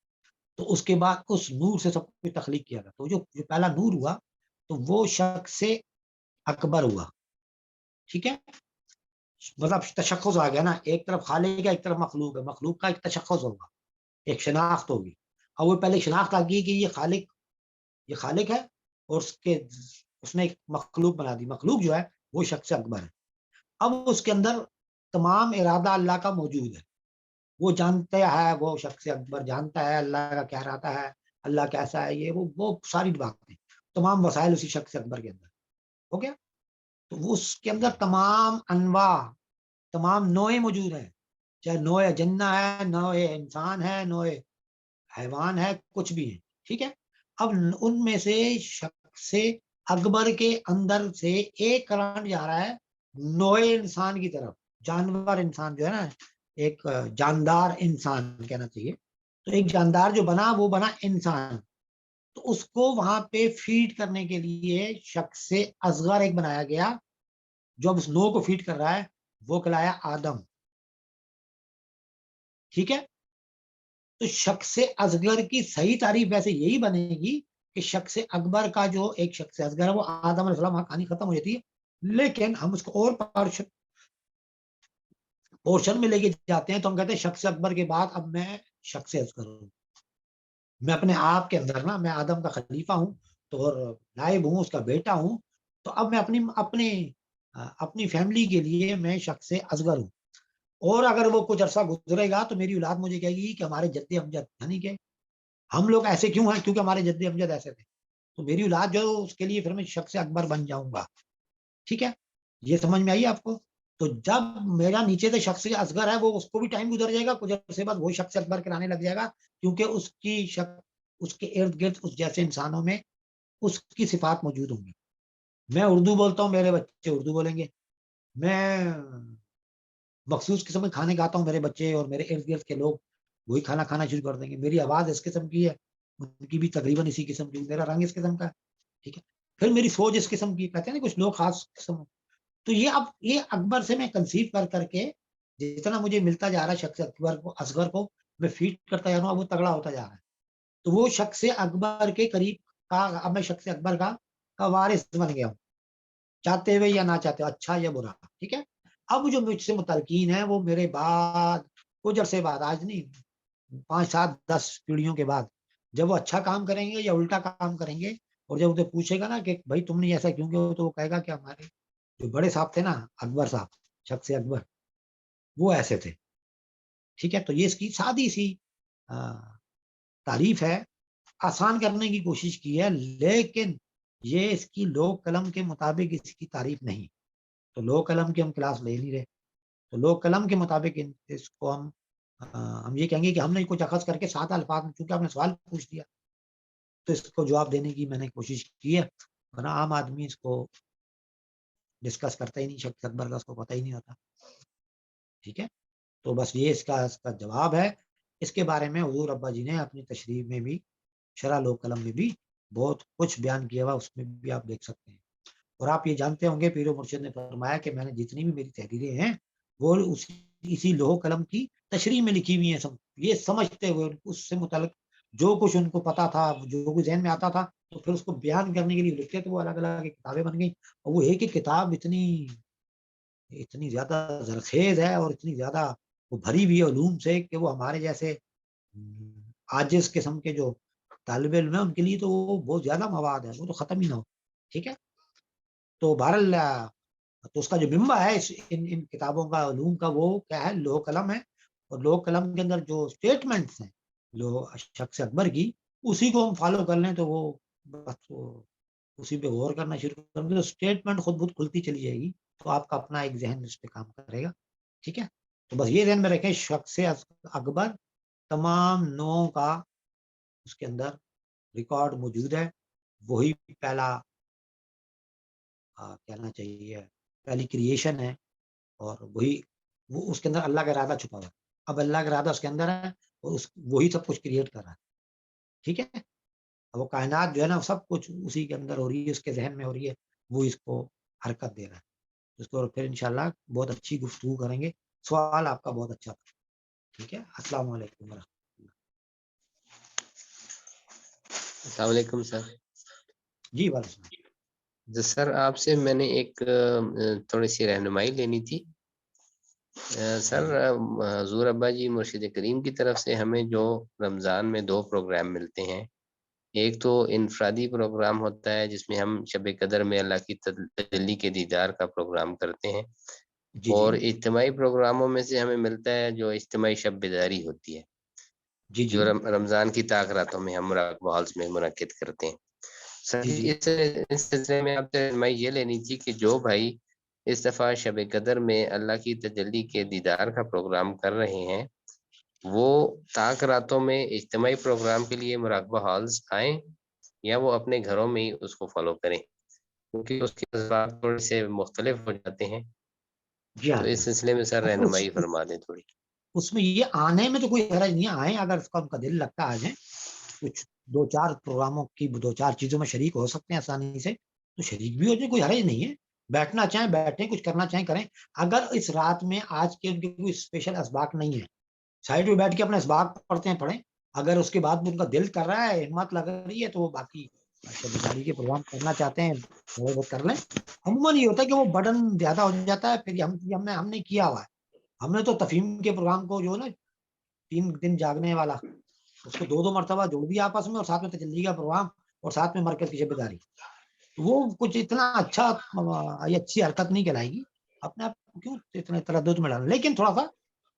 Speaker 1: تو اس کے بعد اس نور سے سب کو تخلیق کیا گیا. تو جو پہلا نور ہوا تو وہ شخص اکبر ہوا. ٹھیک ہے, مطلب تشخص آ گیا نا, ایک طرف خالق ہے ایک طرف مخلوق ہے, مخلوق کا ایک تشخص ہوگا, ایک شناخت ہوگی. اور وہ پہلے شناخت آ گئی کہ یہ خالق ہے اور اس نے ایک مخلوق بنا دی. مخلوق جو ہے وہ شخص اکبر ہے. اب اس کے اندر تمام ارادہ اللہ کا موجود ہے, وہ جانتا ہے, وہ شخص اکبر جانتا ہے اللہ کا کیا ارادہ ہے, اللہ کیسا ہے, یہ وہ ساری باتیں, تمام وسائل اسی شخص اکبر کے اندر ہو گیا. تو اس کے اندر تمام انواع تمام نوعیں موجود ہیں, چاہے نوع جنہ ہے, نوع انسان ہے, نوع حیوان ہے, کچھ بھی ہے. ٹھیک ہے, اب ان میں سے شخص اکبر کے اندر سے ایک کرنٹ جا رہا ہے نوع انسان کی طرف. جانور انسان جو ہے نا, ایک جاندار انسان کہنا چاہیے, تو ایک جاندار جو بنا وہ بنا انسان. تو اس کو وہاں پہ فیڈ کرنے کے لیے شخص اصغر ایک بنایا گیا, جو اب اس نو کو فیڈ کر رہا ہے وہ کہلایا آدم. ٹھیک ہے, تو شخص اصغر کی صحیح تعریف ویسے یہی بنے گی کہ شخص اکبر کا جو ایک شخص اصغر ہے وہ آدم علیہ السلام, کہانی ختم ہو جاتی ہے, لیکن ہم اس کو اور پورشن میں لے کے جاتے ہیں تو ہم کہتے ہیں شخص اکبر کے بعد اب میں شخص اصغر ہوں. میں اپنے آپ کے اندر نا, میں آدم کا خلیفہ ہوں تو اور نائب ہوں, اس کا بیٹا ہوں. تو اب میں اپنی فیملی کے لیے میں شخص اصغر ہوں. اور اگر وہ کچھ عرصہ گزرے گا تو میری اولاد مجھے کہے گی کہ ہمارے جد امجد, یعنی کہ ہم لوگ ایسے کیوں ہیں, کیونکہ ہمارے جد امجد ایسے تھے. تو میری اولاد جو اس کے لیے پھر میں شخص اکبر بن جاؤں گا. ٹھیک ہے, یہ سمجھ میں آئی آپ کو. تو جب میرا نیچے سے شخص اصغر ہے وہ اس کو بھی ٹائم گزر جائے گا, کچھ عرصے بعد وہ شخص اکبر کرانے لگ جائے گا, کیونکہ اس کے ارد گرد اس جیسے انسانوں میں اس کی صفات موجود ہوں گی. میں اردو بولتا ہوں, میرے بچے اردو بولیں گے. میں مخصوص قسم کے کھانے کھاتا ہوں, میرے بچے اور میرے ارد گرد کے لوگ وہی کھانا کھانا شروع کر دیں گے. میری آواز اس قسم کی ہے, ان کی بھی تقریباً اسی قسم کی, میرا رنگ اس قسم کا ہے. ٹھیک ہے, پھر میری سوچ اس قسم کی, کہتے ہیں نا کچھ لوگ خاص قسم. تو یہ اکبر سے میں کنسیو کر کے جتنا مجھے ملتا جا رہا ہے شخص اکبر کو, اصغر کو میں فیڈ کرتا جا رہا ہوں, وہ تگڑا ہوتا جا رہا ہے. تو وہ شخص اکبر کے قریب کا, اب میں شخص اکبر کا وارث بن گیا ہوں, چاہتے ہوئے یا نہ چاہتے, اچھا یا برا. ٹھیک ہے, اب جو مجھ سے متعلقین ہیں وہ میرے بعد کچھ عرصے بعد, آج نہیں 5 7 10 پیڑھیوں کے بعد, جب وہ اچھا کام کریں گے یا الٹا کام کریں گے, اور جب اسے پوچھے گا نا کہ بھائی تم نے ایسا کیوں کیا, تو وہ کہے گا کہ ہمارے جو بڑے صاحب تھے نا, اکبر صاحب, شخص اکبر, وہ ایسے تھے. ٹھیک ہے, تو یہ اس کی سادی سی تعریف ہے, آسان کرنے کی کوشش کی ہے, لیکن یہ اس کی لوگ قلم کے مطابق اس کی تعریف نہیں. تو لوگ قلم کی ہم کلاس لے نہیں رہے, تو لوگ قلم کے مطابق اس کو ہم یہ کہیں گے کہ ہم نے کچھ اخذ کر کے 7 الفاظ میں, چونکہ آپ نے سوال پوچھ دیا تو اس کو جواب دینے کی میں نے کوشش کی ہے, ورنہ عام آدمی اس کو ڈسکس کرتا ہی نہیں, شخص اکبر کا اس کو پتہ ہی نہیں ہوتا. ٹھیک ہے, تو بس یہ اس کا جواب ہے. اس کے بارے میں حضور ابا جی نے اپنی تشریح میں بھی, شرح لوگ قلم میں بھی بہت کچھ بیان کیا ہوا, اس میں بھی آپ دیکھ سکتے ہیں. اور آپ یہ جانتے ہوں گے پیر و مرشد نے فرمایا کہ میں نے جتنی بھی میری تحریریں ہیں وہ اسی لوح قلم کی تشریح میں لکھی ہوئی ہیں. یہ سمجھتے ہوئے اس سے متعلق جو کچھ ان کو پتا تھا, جو کچھ ذہن میں آتا تھا, تو پھر اس کو بیان کرنے کے لیے لکھتے تھے. وہ الگ الگ کتابیں بن گئی, اور وہ ایک ہی کتاب اتنی زیادہ زرخیز ہے اور اتنی زیادہ وہ بھری ہوئی ہے علوم سے کہ وہ ہمارے جیسے عاجز قسم کے جو طالب علم ہیں ان کے لیے تو وہ بہت زیادہ مواد ہے, وہ تو ختم ہی نہ ہو. ٹھیک ہے, تو بہرحال تو اس کا جو بمبا ہے ان کتابوں کا, علوم کا, وہ کیا ہے, لوح قلم ہے. اور لوح قلم کے اندر جو اسٹیٹمنٹس ہیں شخص اکبر کی, اسی کو ہم فالو کر لیں تو وہ اسی پہ غور کرنا شروع کر دیں تو اسٹیٹمنٹ خود بخود کھلتی چلی جائے گی. تو آپ کا اپنا ایک ذہن اس پہ کام کرے گا. ٹھیک ہے, تو بس یہ ذہن میں رکھیں, شخص اکبر تمام نوعوں کا اس کے اندر ریکارڈ موجود ہے. وہی پہلا کہنا چاہیے پہلی کریشن ہے, اور وہی وہ اس کے اندر اللہ کا ارادہ چھپا ہوا ہے. اب اللہ کا ارادہ اس کے اندر ہے اور وہی سب کچھ کریٹ کر رہا ہے. ٹھیک ہے, وہ کائنات جو ہے نا سب کچھ اسی کے اندر ہو رہی ہے, اس کے ذہن میں ہو رہی ہے, وہ اس کو حرکت دے رہا ہے. اس کو پھر انشاءاللہ بہت اچھی گفتگو کریں گے. سوال آپ کا بہت اچھا تھا. ٹھیک ہے, السلام علیکم ورحمۃ اللہ.
Speaker 2: السلام علیکم سر.
Speaker 1: جی وعلیکم.
Speaker 2: سر آپ سے میں نے ایک تھوڑی سی رہنمائی لینی تھی. سر حضور ابا جی مرشد کریم کی طرف سے ہمیں جو رمضان میں 2 پروگرام ملتے ہیں, ایک تو انفرادی پروگرام ہوتا ہے جس میں ہم شب قدر میں اللہ کی تجلی کے دیدار کا پروگرام کرتے ہیں,
Speaker 1: جی
Speaker 2: اور
Speaker 1: جی
Speaker 2: اجتماعی پروگراموں میں سے ہمیں ملتا ہے جو اجتماعی شب بیداری ہوتی ہے,
Speaker 1: جی
Speaker 2: جو
Speaker 1: جی
Speaker 2: رمضان کی طاق راتوں میں ہم مراقبہ ہالز میں منعقد کرتے ہیں. سر
Speaker 1: جی جی
Speaker 2: اس سلسلے میں آپ سے میں یہ لینی تھی کہ جو بھائی اس دفعہ شب قدر میں اللہ کی تجلی کے دیدار کا پروگرام کر رہے ہیں, وہ طاق راتوں میں اجتماعی پروگرام کے لیے مراقبہ ہالز آئیں یا وہ اپنے گھروں میں ہی اس کو فالو کریں, کیونکہ اس کے اسباب تھوڑے سے مختلف ہو جاتے ہیں.
Speaker 1: جی
Speaker 2: تو
Speaker 1: ہاں جی
Speaker 2: اس
Speaker 1: ہاں.
Speaker 2: سلسلے میں سر
Speaker 1: اچھا,
Speaker 2: رہنمائی فرما دیں تھوڑی.
Speaker 1: اس میں یہ آنے میں تو کوئی حرج نہیں ہے, آئیں اگر اس کا ان کا دل لگتا ہے, آ جائیں. کچھ 2-4 پروگراموں کی 2-4 چیزوں میں شریک ہو سکتے ہیں آسانی سے, تو شریک بھی ہو جائیں, کوئی حرج نہیں ہے. بیٹھنا چاہیں بیٹھیں, کچھ کرنا چاہیں کریں. اگر اس رات میں آج کے ان کے کوئی اسپیشل اسباق نہیں ہے, سائڈ میں بیٹھ کے اپنے اسباق پڑھتے ہیں پڑھیں. اگر اس کے بعد ان کا دل کر رہا ہے, ہمت لگ رہی ہے, تو وہ باقی شبیداری کے پروگرام کرنا چاہتے ہیں تھوڑے بہت کر لیں. عموماً یہ ہوتا ہے کہ وہ برڈن زیادہ ہو جاتا ہے, پھر ہم نے کیا ہوا ہے. ہم نے تو تفہیم کے پروگرام کو جو ہے نا 3 دن جاگنے والا, اس کو 2 مرتبہ جوڑ دیا آپس میں, اور ساتھ میں تجلی کا پروگرام اور ساتھ میں مرکز کی شبیداری. وہ کچھ اتنا اچھی حرکت نہیں کہلائے گی. اپنے آپ کو کیوں اتنے تردد میں ڈالنا, لیکن تھوڑا سا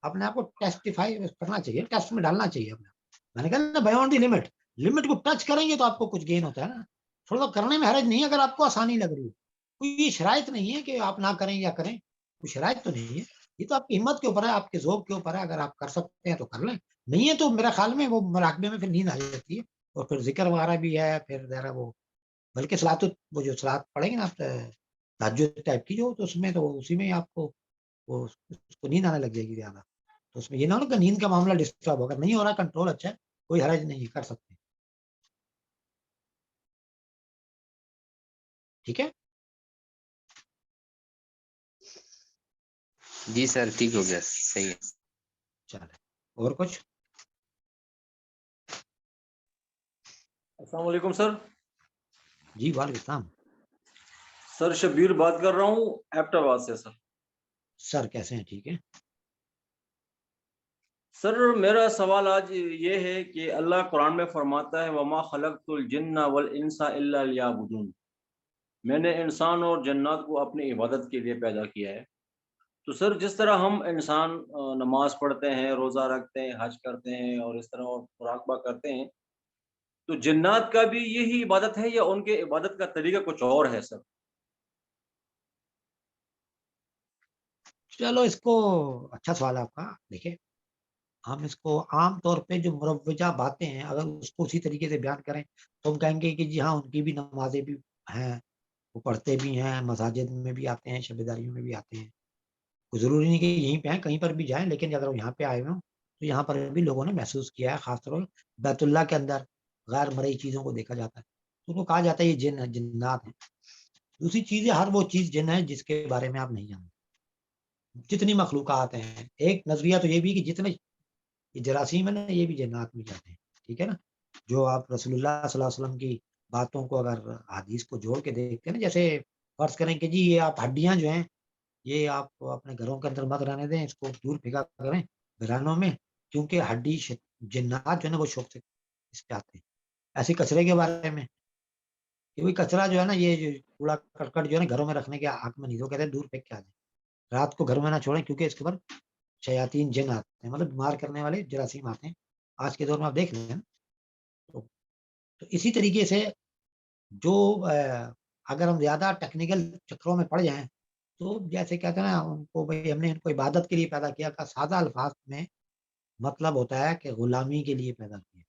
Speaker 1: اپنے آپ کو ٹیسٹیفائی کرنا چاہیے, ٹیسٹ میں ڈالنا چاہیے اپنے. میں نے کہا نا بیونڈ دی لمٹ کو ٹچ کریں گے تو آپ کو کچھ گین ہوتا ہے نا. تھوڑا کرنے میں حرج نہیں ہے اگر آپ کو آسانی لگ رہی ہے. کوئی شرائط نہیں ہے کہ آپ نہ کریں یا کریں, کوئی شرائط تو نہیں ہے. یہ تو آپ کی ہمت کے اوپر ہے, آپ کے ذوق کے اوپر ہے. اگر آپ کر سکتے ہیں تو کر لیں, نہیں ہے تو میرا خیال میں وہ مراقبے میں پھر نیند آ جاتی ہے, اور پھر ذکر وغیرہ بھی ہے, پھر ذرا وہ بلکہ وہ جو صلاۃ پڑھیں گے نا آپ تہجد ٹائپ کی, جو تو اس میں تو اسی میں آپ کو اس کو نیند آنے لگ جائے گی زیادہ. تو اس میں یہ نہ ہو کہ نیند کا معاملہ ڈسٹرب ہوگا, نہیں ہو رہا کنٹرول اچھا ہے, کوئی حرج نہیں, کر سکتے. ٹھیک ہے,
Speaker 2: جی سر ٹھیک ہو گیا, صحیح ہے.
Speaker 1: چلے اور کچھ.
Speaker 3: السلام علیکم سر.
Speaker 1: جی وعلیکم السلام.
Speaker 3: سر شبیر بات کر رہا ہوں ایبٹ آباد سے.
Speaker 1: سر کیسے ہیں, ٹھیک ہے.
Speaker 3: سر میرا سوال آج یہ ہے کہ اللہ قرآن میں فرماتا ہے وما خلقت الجن والانس الا لیعبدون, میں نے انسان اور جنات کو اپنی عبادت کے لیے پیدا کیا ہے. تو سر جس طرح ہم انسان نماز پڑھتے ہیں, روزہ رکھتے ہیں, حج کرتے ہیں اور اس طرح مراقبہ کرتے ہیں, تو جنات کا بھی یہی عبادت ہے یا ان کے عبادت کا طریقہ کچھ اور ہے سر؟
Speaker 1: چلو اس کو, اچھا سوال آپ کا. دیکھیں ہم اس کو عام طور پہ جو مروجہ باتیں ہیں اگر اس کو اسی طریقے سے بیان کریں تو ہم کہیں گے کہ جی ہاں ان کی بھی نمازیں بھی ہیں, وہ پڑھتے بھی ہیں, مساجد میں بھی آتے ہیں, شبیداریوں میں بھی آتے ہیں. کوئی ضروری نہیں کہ یہیں پہ ہیں, کہیں پر بھی جائیں, لیکن اگر وہ یہاں پہ آئے ہوئے ہوں تو یہاں پر بھی لوگوں نے محسوس کیا ہے. خاص طور پر بیت اللہ کے اندر غیر مرئی چیزوں کو دیکھا جاتا ہے, تو ان کو کہا جاتا ہے یہ جن جنات ہیں. دوسری چیز ہے, ہر وہ چیز جن ہے جس کے بارے میں آپ نہیں جانتے. جتنی مخلوقات ہیں, ایک نظریہ تو یہ بھی کہ جتنے جراثیم ہے نا, یہ بھی جنات میں جاتے ہیں. ٹھیک ہے نا, جو آپ رسول اللہ صلی اللہ علیہ وسلم کی باتوں کو اگر حدیث کو جوڑ کے دیکھتے ہیں نا, جیسے فرض کریں کہ جی یہ آپ ہڈیاں جو ہیں یہ آپ اپنے گھروں کے اندر مت رہنے دیں, اس کو دور پھینکا کریں گھرانوں میں, کیونکہ ہڈی جنات جو ہے نا وہ شوق سے اس پہ آتے ہیں. ایسے کچرے کے بارے میں کہ وہی کچرا جو ہے نا, یہ کوڑا کرکٹ جو ہے نا گھروں میں رکھنے کے حق میں نہیں, تو کہتے ہیں دور پھینک کے آ جائیں, رات کو گھر میں نہ چھوڑیں, کیونکہ اس کے اوپر شیاطین جن آتے ہیں, مطلب بیمار کرنے والے جراثیم آتے ہیں. آج کے دور میں آپ دیکھ لیں تو اسی طریقے سے جو اگر ہم زیادہ ٹیکنیکل چکروں میں پڑ جائیں تو جیسے کہتے ہیں نا ان کو بھائی ہم نے ان کو عبادت کے لیے پیدا کیا کا سادہ الفاظ میں مطلب ہوتا ہے کہ غلامی کے لیے پیدا کیا.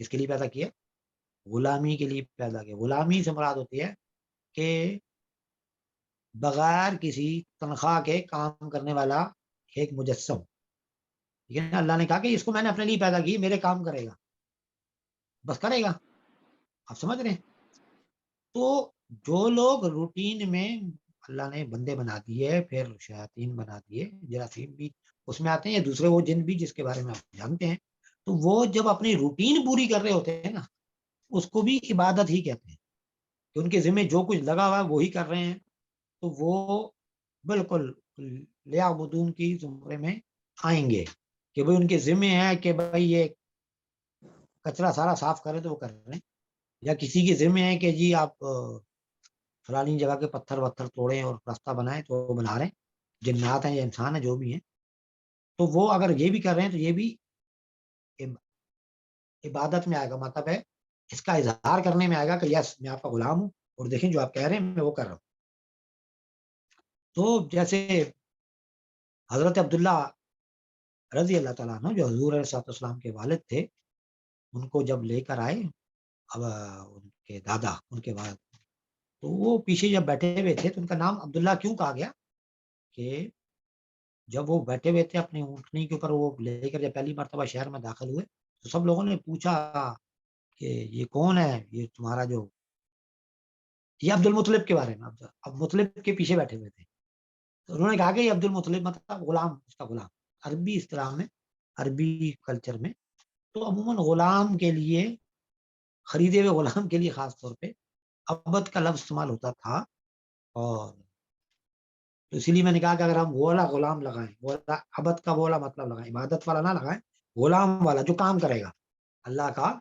Speaker 1: کس کے لیے پیدا کیا؟ غلامی کے لیے پیدا کیا. غلامی سے مراد ہوتی ہے کہ بغیر کسی تنخواہ کے کام کرنے والا ایک مجسم. ٹھیک ہے نا, اللہ نے کہا کہ اس کو میں نے اپنے لیے پیدا کی, میرے کام کرے گا, بس کرے گا. آپ سمجھ رہے ہیں؟ تو جو لوگ روٹین میں اللہ نے بندے بنا دیے, پھر شیاطین بنا دیے, جراثیم بھی اس میں آتے ہیں, یا دوسرے وہ جن بھی جس کے بارے میں آپ جانتے ہیں, تو وہ جب اپنی روٹین پوری کر رہے ہوتے ہیں نا, اس کو بھی عبادت ہی کہتے ہیں, کہ ان کے ذمہ جو کچھ لگا ہوا ہے وہی کر رہے ہیں, تو وہ بالکل لیعبدون کی زمرے میں آئیں گے, کہ بھئی ان کے ذمہ ہے کہ بھئی یہ کچرا سارا صاف کریں تو وہ کر رہے ہیں, یا کسی کے ذمہ ہے کہ جی آپ فلانی جگہ کے پتھر وتھر توڑیں اور راستہ بنائیں تو وہ بنا رہے ہیں, جنات ہیں یا انسان ہیں جو بھی ہیں, تو وہ اگر یہ بھی کر رہے ہیں تو یہ بھی عبادت میں آئے گا. مطلب ہے اس کا اظہار کرنے میں آئے گا کہ یس میں آپ کا غلام ہوں, اور دیکھیں جو آپ کہہ رہے ہیں میں وہ کر رہا ہوں. تو جیسے حضرت عبداللہ رضی اللہ تعالیٰ عنہ جو حضور علیہ السلام کے والد تھے, ان کو جب لے کر آئے اب ان کے دادا, ان کے والد, تو وہ پیچھے جب بیٹھے ہوئے تھے تو ان کا نام عبداللہ کیوں کہا گیا, کہ جب وہ بیٹھے ہوئے تھے اپنی اونٹنی کے اوپر, وہ لے کر جب پہلی مرتبہ شہر میں داخل ہوئے تو سب لوگوں نے پوچھا کہ یہ کون ہے, یہ تمہارا جو, یہ عبد المطلب کے بارے میں, اب مطلب کے پیچھے بیٹھے ہوئے تھے, تو انہوں نے کہا کہ یہ عبد المطلب مطلب غلام, اس کا غلام. عربی اصطلاح میں, عربی کلچر میں تو عموماً غلام کے لیے, خریدے ہوئے غلام کے لیے خاص طور پہ عبد کا لفظ استعمال ہوتا تھا. اور تو اسی لیے میں نے کہا کہ اگر ہم وہ والا غلام لگائیں, وہ عبد کا وہ والا مطلب لگائیں, عبادت والا نہ لگائیں, غلام والا جو کام کرے گا اللہ کا,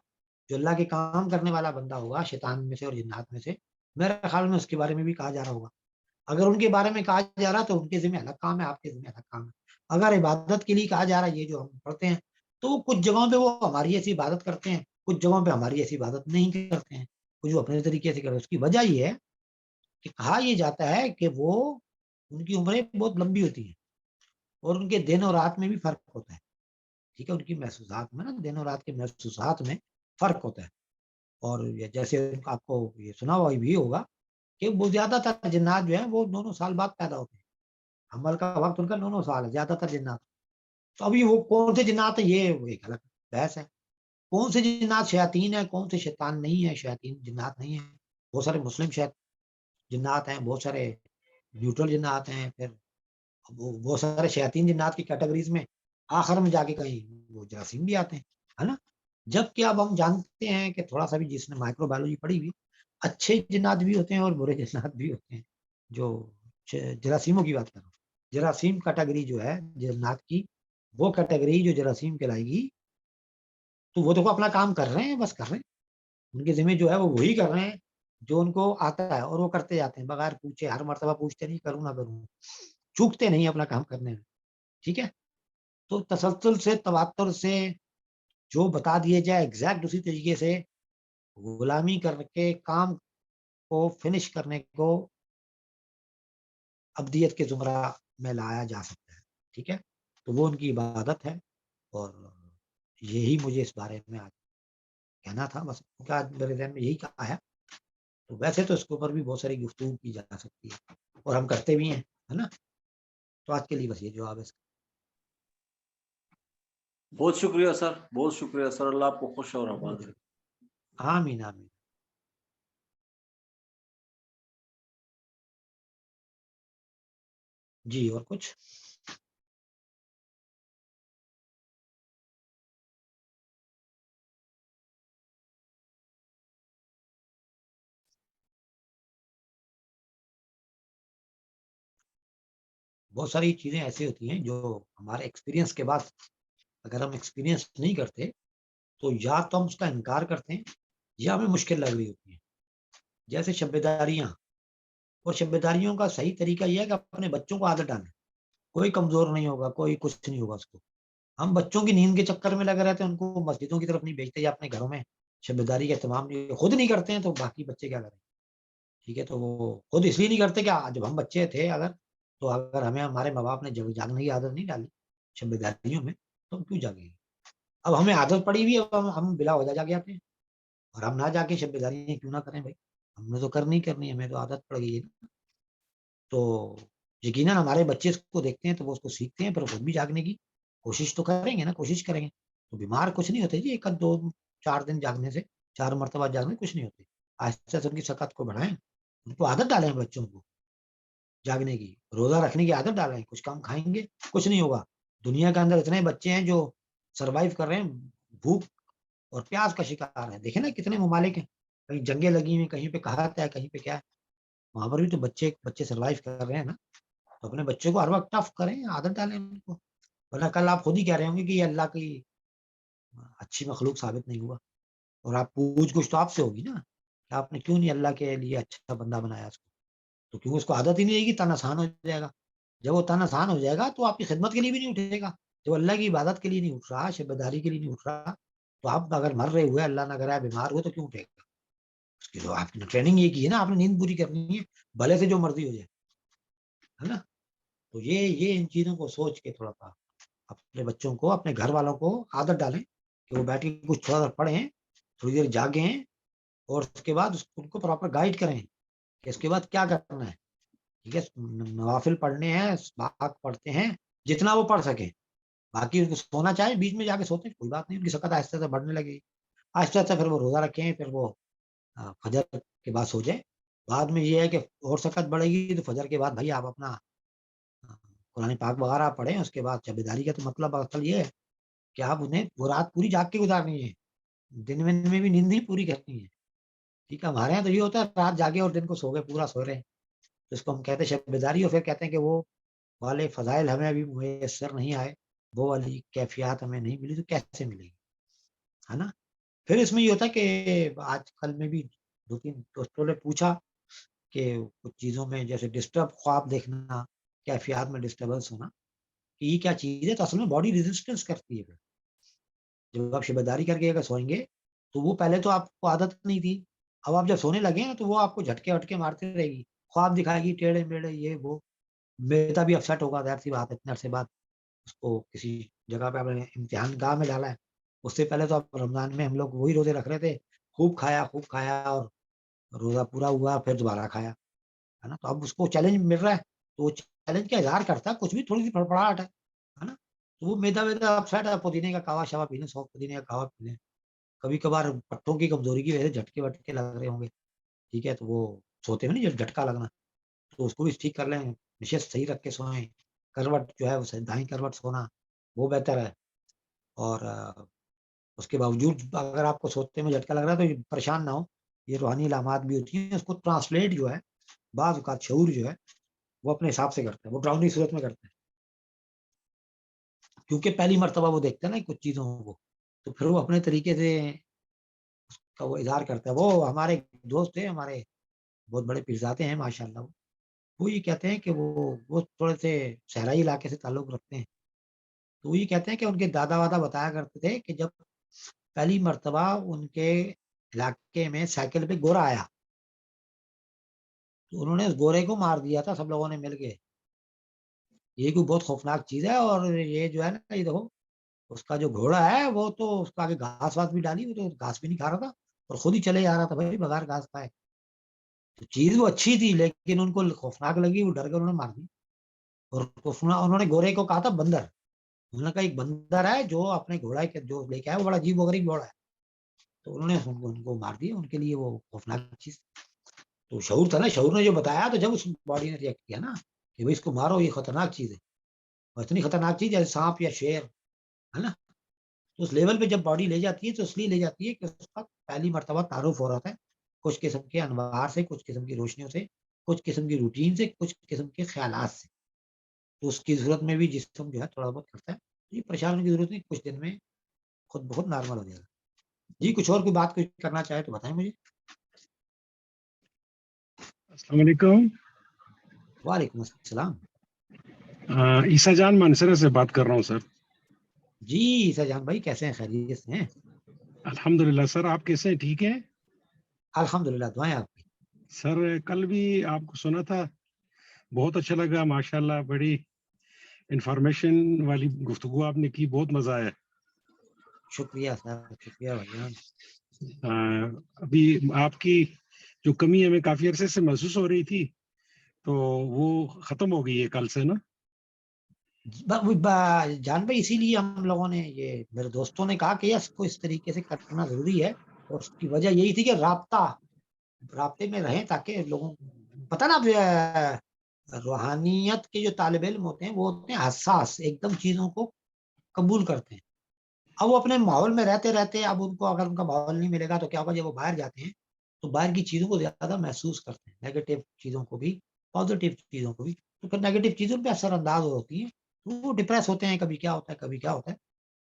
Speaker 1: جو اللہ کے کام کرنے والا بندہ ہوگا شیطان میں سے اور جنات میں سے, میرے خیال میں اس کے بارے میں بھی کہا جا رہا ہوگا. اگر ان کے بارے میں کہا جا رہا تو ان کے ذمہ الگ کام ہے, آپ کے ذمہ الگ کام ہے. اگر عبادت کے لیے کہا جا رہا ہے یہ جو ہم پڑھتے ہیں, تو کچھ جگہوں پہ وہ ہماری ایسی عبادت کرتے ہیں, کچھ جگہوں پہ ہماری ایسی عبادت نہیں کرتے ہیں, کچھ وہ اپنے طریقے سے کرتے ہیں. اس کی وجہ یہ ہے کہ کہا یہ جاتا ہے کہ وہ ان کی عمریں بہت لمبی ہوتی ہیں, اور ان کے دن اور رات میں بھی فرق ہوتا ہے. ٹھیک ہے, ان کی محسوسات میں نا, دن اور رات کے محسوسات میں فرق ہوتا ہے. اور جیسے آپ کو یہ سنا ہوا بھی ہوگا کہ وہ زیادہ تر جنات جو ہیں وہ 9 سال بعد پیدا ہوتے ہیں, حمل کا وقت ان کا 9 سال ہے زیادہ تر جنات. تو ابھی وہ کون سے جنات ہیں یہ ایک الگ بحث ہے. کون سے جنات شیاطین ہیں, کون سے شیطان نہیں ہے, شیاطین جنات نہیں ہیں. بہت سارے مسلم جنات ہیں, بہت سارے نیوٹرل جنات ہیں, پھر بہت سارے شیاطین جنات کی کیٹیگریز میں آخر میں جا کے کہیں وہ جراثیم بھی آتے ہیں, ہے نا. جبکہ اب ہم جانتے ہیں کہ تھوڑا سا بھی جس نے مائکرو بایولوجی پڑھی ہوئی, اچھے جنات بھی ہوتے ہیں اور برے جنات بھی ہوتے ہیں. جو جراثیموں کی بات کر رہا ہوں, جراثیم کیٹیگری جو ہے جنات کی, وہ کیٹیگری جو جراثیم کہلائے گی, تو وہ تو اپنا کام کر رہے ہیں, بس کر رہے ہیں, ان کے ذمہ جو ہے وہ وہی کر رہے ہیں جو ان کو آتا ہے, اور وہ کرتے جاتے ہیں بغیر پوچھے. ہر مرتبہ پوچھتے نہیں, کروں نہ کروں, چوکتے نہیں اپنا کام کرنے میں. ٹھیک ہے, تو تسلسل سے, تواتر سے جو بتا دیے جائے ایگزیکٹ اسی طریقے سے غلامی کر کے کام کو فنش کرنے کو ابدیت کے زمرہ میں لایا جا سکتا ہے. ٹھیک ہے, تو وہ ان کی عبادت ہے, اور یہی مجھے اس بارے میں آج کہنا تھا. بس آج میرے ذہن میں یہی کہا ہے. تو ویسے تو اس کے اوپر بھی بہت ساری گفتگو کی جا سکتی ہے, اور ہم کرتے بھی ہیں, ہے نا. تو آج کے لیے بس یہ جواب ہے.
Speaker 3: بہت شکریہ سر, بہت شکریہ سر. اللہ آپ کو خوش اور آباد رکھے.
Speaker 1: آمین آمین. جی, اور کچھ؟ بہت ساری چیزیں ایسی ہوتی ہیں جو ہمارے ایکسپیرینس کے بعد اگر ہم ایکسپیرینس نہیں کرتے تو یا تو ہم اس کا انکار کرتے ہیں یا ہمیں مشکل لگ رہی ہوتی ہے. جیسے شبیداریاں, اور شبیداریوں کا صحیح طریقہ یہ ہے کہ اپنے بچوں کو عادت ڈالیں. کوئی کمزور نہیں ہوگا, کوئی کچھ نہیں ہوگا اس کو. ہم بچوں کی نیند کے چکر میں لگے رہتے ہیں, ان کو مسجدوں کی طرف نہیں بھیجتے یا اپنے گھروں میں شبیداری کا اہتمام خود نہیں کرتے ہیں, تو باقی بچے کیا کریں. ٹھیک ہے. تو وہ خود اس لیے نہیں کرتے کہ جب ہم بچے تھے اگر ہمیں ہمارے ماں باپ نے جاگنے کی عادت نہیں ڈالی شب بیداریوں میں تو ہم کیوں جاگیں گے. اب ہمیں عادت پڑی ہوئی ہے, اب ہم بلا وجہ جاگے آتے ہیں, اور ہم نہ جا کے شب بیداریاں کیوں نہ کریں بھائی, ہم نے تو کرنی, ہمیں تو عادت پڑ گئی ہے. تو یقیناً ہمارے بچے اس کو دیکھتے ہیں تو وہ اس کو سیکھتے ہیں, پھر خود بھی جاگنے کی کوشش تو کریں گے نا, کوشش کریں گے. تو بیمار کچھ نہیں ہوتے جی, 1-2-4 دن جاگنے سے, 4 مرتبہ جاگنے کچھ نہیں ہوتے. آہستہ سے ان کی سکت کو بڑھائیں, ان کو عادت ڈالیں بچوں کو جاگنے کی, روزہ رکھنے کی عادت ڈالیں, کچھ کم کھائیں گے کچھ نہیں ہوگا. دنیا کے اندر اتنے بچے ہیں جو سروائیو کر رہے ہیں, بھوک اور پیاس کا شکار ہے. دیکھیں نا کتنے ممالک ہیں, کہیں جنگیں لگی ہوئی, کہیں پہ کہات ہے, کہیں پہ کیا ہے, وہاں پر بھی تو بچے سروائیو کر رہے ہیں نا. تو اپنے بچوں کو ہر وقت ٹف کریں, عادت ڈالیں ان کو, ورنہ کل آپ خود ہی کہہ رہے ہوں گے کہ یہ اللہ کی اچھی مخلوق ثابت نہیں ہوا, اور آپ پوچھ گچھ تو آپ سے ہوگی نا کہ آپ نے کیوں نہیں اللہ کے لیے اچھا بندہ بنایا اس کو. تو کیوں اس کو عادت ہی نہیں رہے گی, تن آسان ہو جائے گا. جب وہ تن آسان ہو جائے گا تو آپ کی خدمت کے لیے بھی نہیں اٹھے گا. جب اللہ کی عبادت کے لیے نہیں اٹھ رہا, شبیداری کے لیے نہیں اٹھ رہا, تو آپ اگر مر رہے ہوئے, اللہ نہ کرے بیمار ہوئے, تو کیوں اٹھے گا. اس کی تو آپ نے ٹریننگ یہ کی ہے نا, آپ نے نیند پوری کرنی ہے, بھلے سے جو مرضی ہو جائے, ہے نا. تو یہ ان چیزوں کو سوچ کے تھوڑا سا اپنے بچوں کو, اپنے گھر والوں کو عادت ڈالیں کہ وہ بیٹھ کے کچھ تھوڑا سا پڑھیں, تھوڑی دیر جاگیں, اور اس کے بعد ان کو پراپر گائیڈ کریں کہ اس کے بعد کیا کرنا ہے. ٹھیک ہے, نوافل پڑھنے ہیں, باق پڑھتے ہیں جتنا وہ پڑھ سکیں, باقی ان کو سونا چاہے بیچ میں جا کے سوتے ہیں, کوئی بات نہیں, ان کی سکت آہستہ سے بڑھنے لگے گی, آہستہ آہستہ پھر وہ روزہ رکھیں, پھر وہ فجر کے بعد سو جائے. بعد میں یہ ہے کہ اور سکت بڑھے گی تو فجر کے بعد بھائی آپ اپنا قرآن پاک وغیرہ پڑھیں. اس کے بعد شبیداری کا تو مطلب اصل یہ ہے کہ آپ انہیں وہ رات پوری جاگ کے گزارنی ہے, دن میں بھی نیند ہی پوری کرنی ہے. ٹھیک ہے, ہمارے یہاں تو یہ ہوتا ہے رات جاگے اور دن کو سو گئے, پورا سو رہے ہیں, تو اس کو ہم کہتے ہیں شب بیداری. اور پھر کہتے ہیں کہ وہ والے فضائل ہمیں ابھی میسر نہیں آئے, وہ والی کیفیات ہمیں نہیں ملی, تو کیسے ملے گی, ہے نا. پھر اس میں یہ ہوتا ہے کہ آج کل میں بھی 2-3 دوستوں نے پوچھا کہ کچھ چیزوں میں جیسے ڈسٹرب خواب دیکھنا, کیفیات میں ڈسٹربنس ہونا, کہ یہ کیا چیز ہے. تو اصل میں باڈی ریزسٹنس کرتی ہے. جب آپ شبیداری کر کے اگر سوئیں گے تو وہ پہلے تو آپ کو عادت نہیں تھی, اب آپ جب سونے لگے ہیں تو وہ آپ کو جھٹکے وٹکے مارتے رہے گی, خواب دکھائے گی ٹیڑھے میڑھے, یہ وہ, میرا بھی اپسیٹ ہوگا, ظاہر سی بات ہے, اتنے عرصے بعد اس کو کسی جگہ پہ آپ نے امتحان گاہ میں ڈالا ہے. اس سے پہلے تو آپ رمضان میں ہم لوگ وہی روزے رکھ رہے تھے, خوب کھایا اور روزہ پورا ہوا, پھر دوبارہ کھایا, ہے نا. تو اب اس کو چیلنج مل رہا ہے, تو وہ چیلنج کا اظہار کرتا ہے, کچھ بھی تھوڑی سی فڑفڑاہٹ ہے نا. تو وہ میدا اپسیٹ ہے, پودینے کا کہوا شوا پینے, 100 پودینے کا کہوا پینے, کبھی کبھار پٹھوں کی کمزوری کی وجہ سے جھٹکے وٹکے لگ رہے ہوں گے. ٹھیک ہے, تو وہ سوتے میں نہیں جب جھٹکا لگنا, تو اس کو بھی ٹھیک کر لیں, نشست صحیح رکھ کے سوئیں, کروٹ جو ہے وہ دائیں کروٹ سونا وہ بہتر ہے. اور اس کے باوجود اگر آپ کو سوتے میں جھٹکا لگ رہا ہے تو پریشان نہ ہو, یہ روحانی علامات بھی ہوتی ہیں. اس کو ٹرانسلیٹ جو ہے بعض اوقات شعور جو ہے وہ اپنے حساب سے کرتا ہے, وہ ڈراؤنی صورت میں کرتا ہے, کیونکہ پہلی مرتبہ وہ دیکھتا ہے نا کچھ چیزوں کو, تو پھر وہ اپنے طریقے سے اس کا وہ اظہار کرتا ہے. وہ ہمارے دوست ہیں, ہمارے بہت بڑے پیرزادے ہیں ماشاء اللہ, وہ یہ کہتے ہیں کہ وہ تھوڑے سے صحرائی علاقے سے تعلق رکھتے ہیں. تو وہ یہ کہتے ہیں کہ ان کے دادا وادا بتایا کرتے تھے کہ جب پہلی مرتبہ ان کے علاقے میں سائیکل پہ گورا آیا تو انہوں نے اس گورے کو مار دیا تھا سب لوگوں نے مل کے. یہ کوئی بہت خوفناک چیز ہے, اور یہ جو ہے نا, یہ دیکھو اس کا جو گھوڑا ہے وہ تو اس کا آگے گھاس واس بھی ڈالی, وہ تو گھاس بھی نہیں کھا رہا تھا اور خود ہی چلے جا رہا تھا بھائی بغیر گھاس کھائے. تو چیز وہ اچھی تھی لیکن ان کو خوفناک لگی, وہ ڈر کر انہوں نے مار دی. اور انہوں نے گورے کو کہا تھا بندر, انہوں نے کہا ایک بندر ہے جو اپنے گھوڑا کے جو لے کے آیا وہ بڑا عجیب و غریب گھوڑا ہے. تو انہوں نے ان کو مار دیا, ان کے لیے وہ خوفناک چیز. تو شعور تھا نا, شعور نے جو بتایا, تو جب اس باڈی نے ریئیکٹ کیا نا کہ بھائی اس کو مارو, یہ خطرناک چیز ہے, اور اتنی خطرناک چیز جیسے سانپ یا شیر, ہے نا. تو اس لیول پہ جب باڈی لے جاتی ہے تو اس لیے لے جاتی ہے کہ اس کا پہلی مرتبہ تعارف ہو رہا ہے کچھ قسم کے انوار سے, کچھ قسم کی روشنیوں سے, کچھ قسم کی روٹین سے, کچھ قسم کے خیالات سے. تو اس کی ضرورت میں بھی جسم جو ہے تھوڑا بہت کرتا ہے, یہ پریشان ہونے کی ضرورت نہیں, کچھ دن میں خود بہت نارمل ہو جائے گا. جی کچھ اور کوئی بات کوئی کرنا چاہے تو بتائیں مجھے.
Speaker 4: السلام علیکم.
Speaker 1: وعلیکم السلام.
Speaker 4: عیسیٰ جان مانسرا سے بات کر رہا ہوں سر.
Speaker 1: جی عیسیٰ جان بھائی کیسے ہیں, خیریت سے ہیں؟
Speaker 4: الحمدللہ سر, آپ کیسے ہیں, ٹھیک ہیں؟
Speaker 1: الحمدللہ, دعائیں آپ کی.
Speaker 4: سر کل بھی آپ کو سنا تھا, بہت اچھا لگا ماشاءاللہ, بڑی انفارمیشن والی گفتگو آپ نے کی, بہت مزہ آیا.
Speaker 1: شکریہ سر, شکریہ بھائی جان.
Speaker 4: ابھی آپ کی جو کمی ہمیں کافی عرصے سے محسوس ہو رہی تھی تو وہ ختم ہو گئی ہے کل سے نا؟
Speaker 1: جان بھائی اسی لیے ہم لوگوں نے, یہ میرے دوستوں نے کہا کہ اس کو اس طریقے سے کرنا ضروری ہے, اور اس کی وجہ یہی تھی کہ رابطے میں رہیں تاکہ لوگوں پتہ نا, روحانیت کے جو طالب علم ہوتے ہیں وہ ہوتے ہیں حساس, ایک دم چیزوں کو قبول کرتے ہیں. اب وہ اپنے ماحول میں رہتے رہتے, اب ان کو اگر ان کا ماحول نہیں ملے گا تو کیا ہوگا, جب وہ باہر جاتے ہیں تو باہر کی چیزوں کو زیادہ محسوس کرتے ہیں, نیگیٹو چیزوں کو بھی, پازیٹیو چیزوں کو بھی. تو پھر نیگیٹو چیزوں پہ اثر انداز ہوتی ہیں, تو وہ ڈپریس ہوتے ہیں, کبھی کیا ہوتا ہے کبھی کیا ہوتا ہے.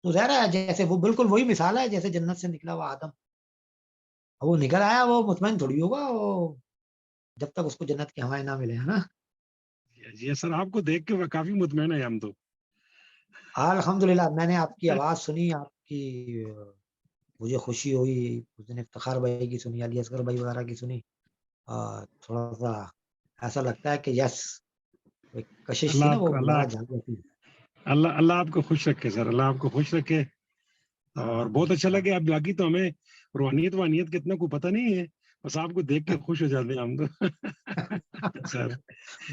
Speaker 1: تو ظاہر ہے جیسے وہ بالکل وہی مثال ہے جیسے جنت سے نکلا ہوا آدم, وہ نکل آیا, وہ مطمئن تھوڑی ہوگا وہ جب تک اس کو جنت کی ہوائیں نہ ملے, ہے نا.
Speaker 4: جی سر, آپ کو دیکھ کے کافی مطمئن ہے ہم تو.
Speaker 1: الحمدللہ, میں نے آپ کی آواز سنی, آپ کی مجھے خوشی ہوئی, اس دن افتخار بھائی کی سنی, علی اصغر بھائی وغیرہ کی سنی, تھوڑا سا ایسا لگتا ہے کہ یس کشش تھی نا وہ دوبارہ جاگ جاتی ہے.
Speaker 4: اللہ آپ کو خوش رکھے سر, اللہ آپ کو خوش رکھے. اور بہت اچھا لگے, آپ باقی تو ہمیں روحانیت وانیت کتنا کو پتہ نہیں ہے, بس آپ کو دیکھ کے خوش ہو جاتے ہیں ہم تو. سر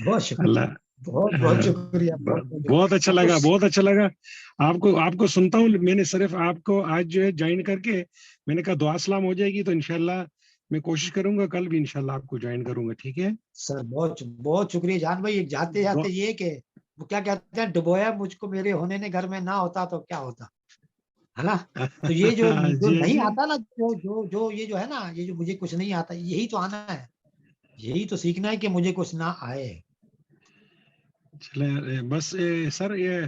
Speaker 1: بہت شکریہ,
Speaker 4: اللہ,
Speaker 1: بہت بہت شکریہ,
Speaker 4: بہت اچھا لگا, بہت اچھا لگا. آپ کو سنتا ہوں, میں نے صرف آپ کو آج جو ہے جوائن کر کے میں نے کہا دعا سلام ہو جائے گی, تو انشاءاللہ میں کوشش کروں گا کل بھی انشاءاللہ آپ کو جوائن کروں گا. ٹھیک ہے
Speaker 1: سر, بہت بہت شکریہ جان بھائی. جاتے جاتے یہ کہ وہ کیا کہتے ہیں, ڈبویا مجھ کو میرے ہونے نے گھر میں نہ ہوتا تو کیا ہوتا, ہے نا. تو یہ جو نہیں آتا نا, جو یہ جو ہے نا, یہ جو مجھے کچھ نہیں آتا, یہی تو آنا ہے, یہی تو سیکھنا ہے کہ مجھے کچھ نہ آئے.
Speaker 4: چلے بس سر, یہ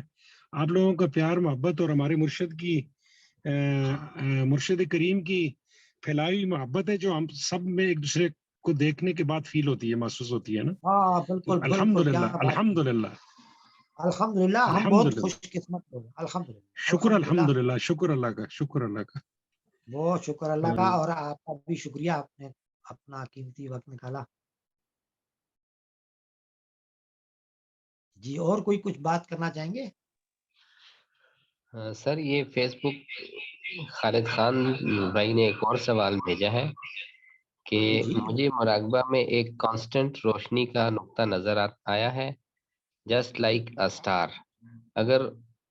Speaker 4: آپ لوگوں کا پیار محبت اور ہمارے مرشد کریم کی پھیلائی محبت ہے جو ہم سب میں ایک دوسرے کو دیکھنے کے بعد فیل ہوتی ہے, محسوس ہوتی ہے نا.
Speaker 1: ہاں بالکل بالکل, کیا بات,
Speaker 4: الحمدللہ
Speaker 1: الحمدللہ, ہم بہت خوش قسمت لوگ ہیں, الحمدللہ.
Speaker 4: شکر الحمدللہ, شکر اللہ کا, شکر اللہ کا,
Speaker 1: بہت شکر اللہ کا. اور آپ کا بھی شکریہ, آپ نے اپنا قیمتی وقت نکالا. جی, اور کوئی کچھ بات کرنا چاہیں گے؟
Speaker 2: سر یہ فیس بک خالد خان بھائی نے ایک اور سوال بھیجا ہے کہ مجھے مراقبہ میں ایک کانسٹنٹ روشنی کا نقطہ نظر آیا ہے, جسٹ لائک اے اسٹار. اگر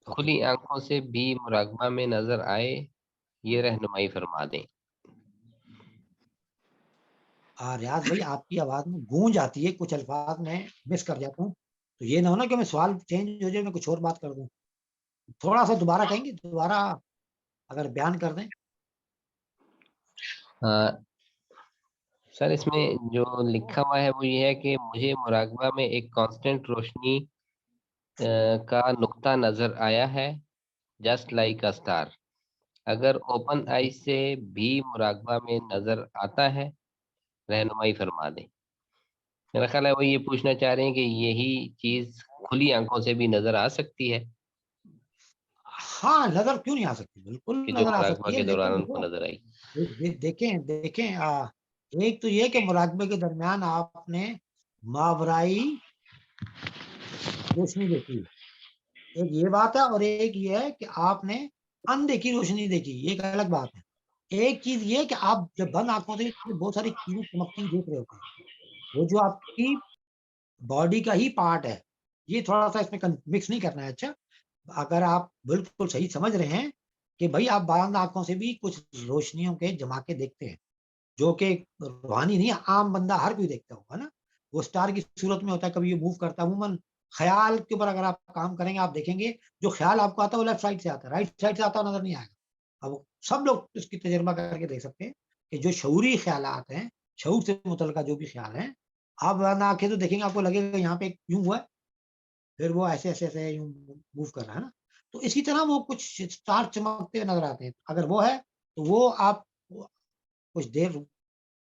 Speaker 2: کھلی آنکھوں سے بھی مراقبہ میں نظر آئے, یہ رہنمائی فرما دیں.
Speaker 1: ریاض بھائی, آپ کی آواز میں گونج آتی ہے, کچھ الفاظ میں مس کر جاتا ہوں, تو یہ نہ ہونا کہ میں سوال چینج ہو جائے, میں کچھ اور بات کر دوں. تھوڑا سا دوبارہ کہیں گے, دوبارہ اگر بیان کر دیں.
Speaker 2: سر اس میں جو لکھا ہوا ہے وہ یہ ہے کہ مجھے مراقبہ میں ایک کانسٹنٹ روشنی کا نقطہ نظر آیا ہے, جسٹ لائک اے اسٹار. اگر اوپن آئی سے بھی مراقبہ میں نظر آتا ہے, رہنمائی فرما دیں. میرا خیال ہے وہ یہ پوچھنا چاہ رہے ہیں کہ یہی چیز کھلی آنکھوں سے بھی نظر آ سکتی ہے.
Speaker 1: ہاں, نظر کیوں نہیں آ سکتی, بالکل
Speaker 2: کہ جو
Speaker 1: نظر آ
Speaker 2: مراقبہ
Speaker 1: سکتی ہے.
Speaker 2: کے دوران
Speaker 1: لیکن
Speaker 2: ان کو نظر آئی.
Speaker 1: دیکھیں, ایک تو یہ کہ مراقبے کے درمیان آپ نے ماورائی روشنی دیکھی, ایک یہ بات ہے, اور ایک یہ ہے کہ آپ نے اندیکھی روشنی دیکھی, یہ ایک الگ بات ہے. ایک چیز یہ کہ آپ جب بند آنکھوں سے بہت ساری چیزیں چمکتی دیکھ رہے ہوتے ہیں, وہ جو آپ کی باڈی کا ہی پارٹ ہے, یہ تھوڑا سا اس میں مکس نہیں کرنا ہے. اچھا, اگر آپ بالکل صحیح سمجھ رہے ہیں کہ بھائی آپ بند آنکھوں سے بھی کچھ روشنیوں کے جماکے دیکھتے ہیں, جو کہ روحانی نہیں, عام بندہ ہر کوئی دیکھتا ہوگا نا, وہ اسٹار کی صورت میں ہوتا ہے, کبھی یہ موو کرتا ہے. عموماً خیال کے اوپر اگر آپ کام کریں گے, آپ دیکھیں گے جو خیال آپ کو آتا ہے وہ لیفٹ سائڈ سے آتا ہے, رائٹ سائڈ سے آتا نظر نہیں آئے گا. اب سب لوگ اس کی تجربہ کر کے دیکھ سکتے ہیں کہ جو شعوری خیالات ہیں, شعور سے متعلقہ جو بھی خیال ہیں, آپ بند آنکھیں تو دیکھیں گے, آپ کو لگے گا یہاں پہ یوں ہوا ہے, پھر وہ ایسے ایسے ایسے یوں موو کر رہا ہے نا. تو اسی طرح وہ کچھ اسٹار چمکتے ہوئے نظر آتے ہیں. اگر وہ ہے تو وہ آپ کچھ دیر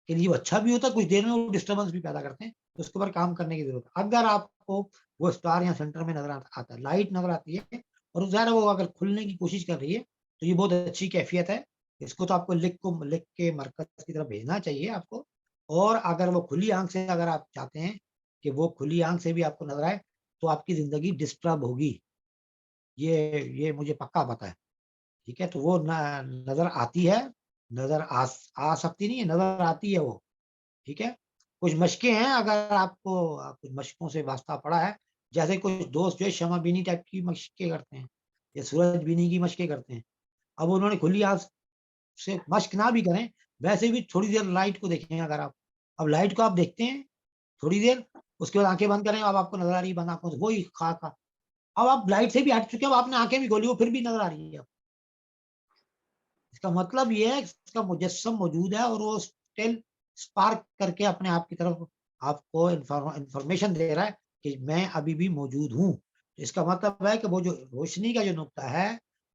Speaker 1: کے لیے اچھا بھی ہوتا ہے, کچھ دیر میں وہ ڈسٹربنس بھی پیدا کرتے ہیں, تو اس کے اوپر کام کرنے کی ضرورت ہے. اگر آپ کو وہ اسٹار یا سینٹر میں نظر آتا ہے, لائٹ نظر آتی ہے, اور ظاہر وہ اگر کھلنے کی کوشش کر رہی ہے, تو یہ بہت اچھی کیفیت ہے. اس کو تو آپ کو لکھ کے مرکز کی طرف بھیجنا چاہیے آپ کو, اور اگر وہ کھلی آنکھ سے اگر آپ چاہتے ہیں کہ وہ کھلی آنکھ سے بھی آپ کو نظر آئے تو آپ کی زندگی ڈسٹرب ہوگی، یہ مجھے پکا پتا ہے، ٹھیک ہے؟ تو وہ نظر آتی ہے، نظر آ سکتی نہیں ہے، نظر آتی ہے وہ، ٹھیک ہے؟ کچھ مشقیں ہیں، اگر آپ کو کچھ مشقوں سے واسطہ پڑا ہے، جیسے کچھ دوست جو ہے شمع بینی ٹائپ کی مشقیں کرتے ہیں یا سورج بینی کی مشقیں کرتے ہیں، اب انہوں نے کھلی آنکھ سے مشق نہ بھی کریں، ویسے بھی تھوڑی دیر لائٹ کو دیکھیں، اگر آپ اب لائٹ کو آپ دیکھتے ہیں تھوڑی دیر، اس کے بعد آنکھیں بند کریں، اب آپ کو نظر آ رہی ہے بند آنکھوں سے وہی خاک، اب آپ لائٹ سے بھی ہٹ چکے ہیں، آپ نے آنکھیں بھی کھولی وہ پھر بھی نظر آ رہی ہے، اس کا مطلب یہ ہے اس کا مجسم موجود ہے اور وہ اسٹل اسپارک کر کے اپنے آپ کی طرف آپ کو انفارمیشن دے رہا ہے کہ میں ابھی بھی موجود ہوں. اس کا مطلب ہے کہ وہ جو روشنی کا جو نقطہ ہے،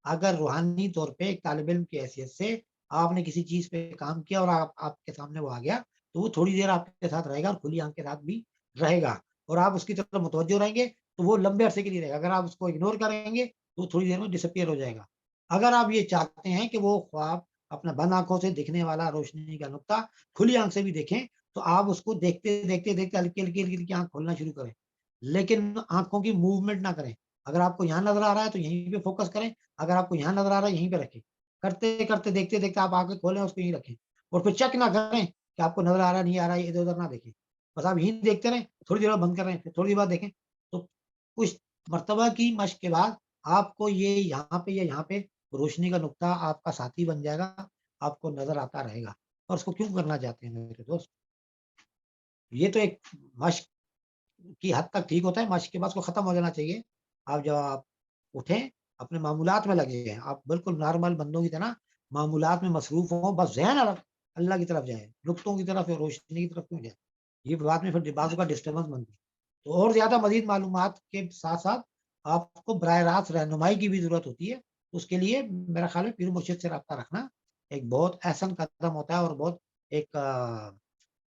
Speaker 1: اگر روحانی طور پہ ایک طالب علم کی حیثیت سے آپ نے کسی چیز پہ کام کیا اور آپ کے سامنے وہ آ گیا تو وہ تھوڑی دیر آپ کے ساتھ رہے گا اور کھلی آنکھ کے ساتھ بھی رہے گا اور آپ اس کی طرف متوجہ رہیں گے تو وہ لمبے عرصے کے لیے رہے گا. اگر آپ اس کو اگنور کریں گے تو تھوڑی دیر میں ڈسپیئر ہو جائے گا. اگر آپ یہ چاہتے ہیں کہ وہ خواب اپنا بند آنکھوں سے دکھنے والا روشنی کا نقطہ کھلی آنکھ سے بھی دیکھیں تو آپ اس کو دیکھتے دیکھتے دیکھتے ہلکی ہلکی ہلکی ہلکی آنکھ کھولنا شروع کریں، لیکن آنکھوں کی موومنٹ نہ کریں. اگر آپ کو یہاں نظر آ رہا ہے تو یہیں پہ فوکس کریں، اگر آپ کو یہاں نظر آ رہا ہے یہیں پہ رکھیں، کرتے کرتے دیکھتے دیکھتے آپ آنکھیں کھولیں اس کو یہیں رکھیں اور پھر چیک نہ کریں کہ آپ کو نظر آ رہا ہے نہیں آ رہا ہے، ادھر ادھر نہ دیکھیں، بس آپ یہیں دیکھتے رہیں، تھوڑی دیر بند کر رہے ہیں پھر تھوڑی دیر بعد دیکھیں. تو کچھ مرتبہ کی مشق کے بعد آپ کو یہ یہاں پہ یا یہاں پہ روشنی کا نقطہ آپ کا ساتھی بن جائے گا، آپ کو نظر آتا رہے گا. اور اس کو کیوں کرنا چاہتے ہیں میرے دوست؟ یہ تو ایک مشق کی حد تک ٹھیک ہوتا ہے، مشق کے بعد کو ختم ہو جانا چاہیے. آپ جب آپ اٹھیں اپنے معمولات میں لگے ہیں، آپ بالکل نارمل بندوں کی طرح معمولات میں مصروف ہوں، بس ذہن اللہ کی طرف جائے، نقطوں کی طرف روشنی کی طرف کیوں جائے. یہ بات میں پھر بعض کا ڈسٹربنس بنتی ہے. تو اور زیادہ مزید معلومات کے ساتھ ساتھ آپ کو براہ راست رہنمائی کی بھی ضرورت ہوتی ہے. اس کے لیے میرا خیال ہے پیر مرشد سے رابطہ رکھنا ایک بہت احسن قدم ہوتا ہے اور بہت ایک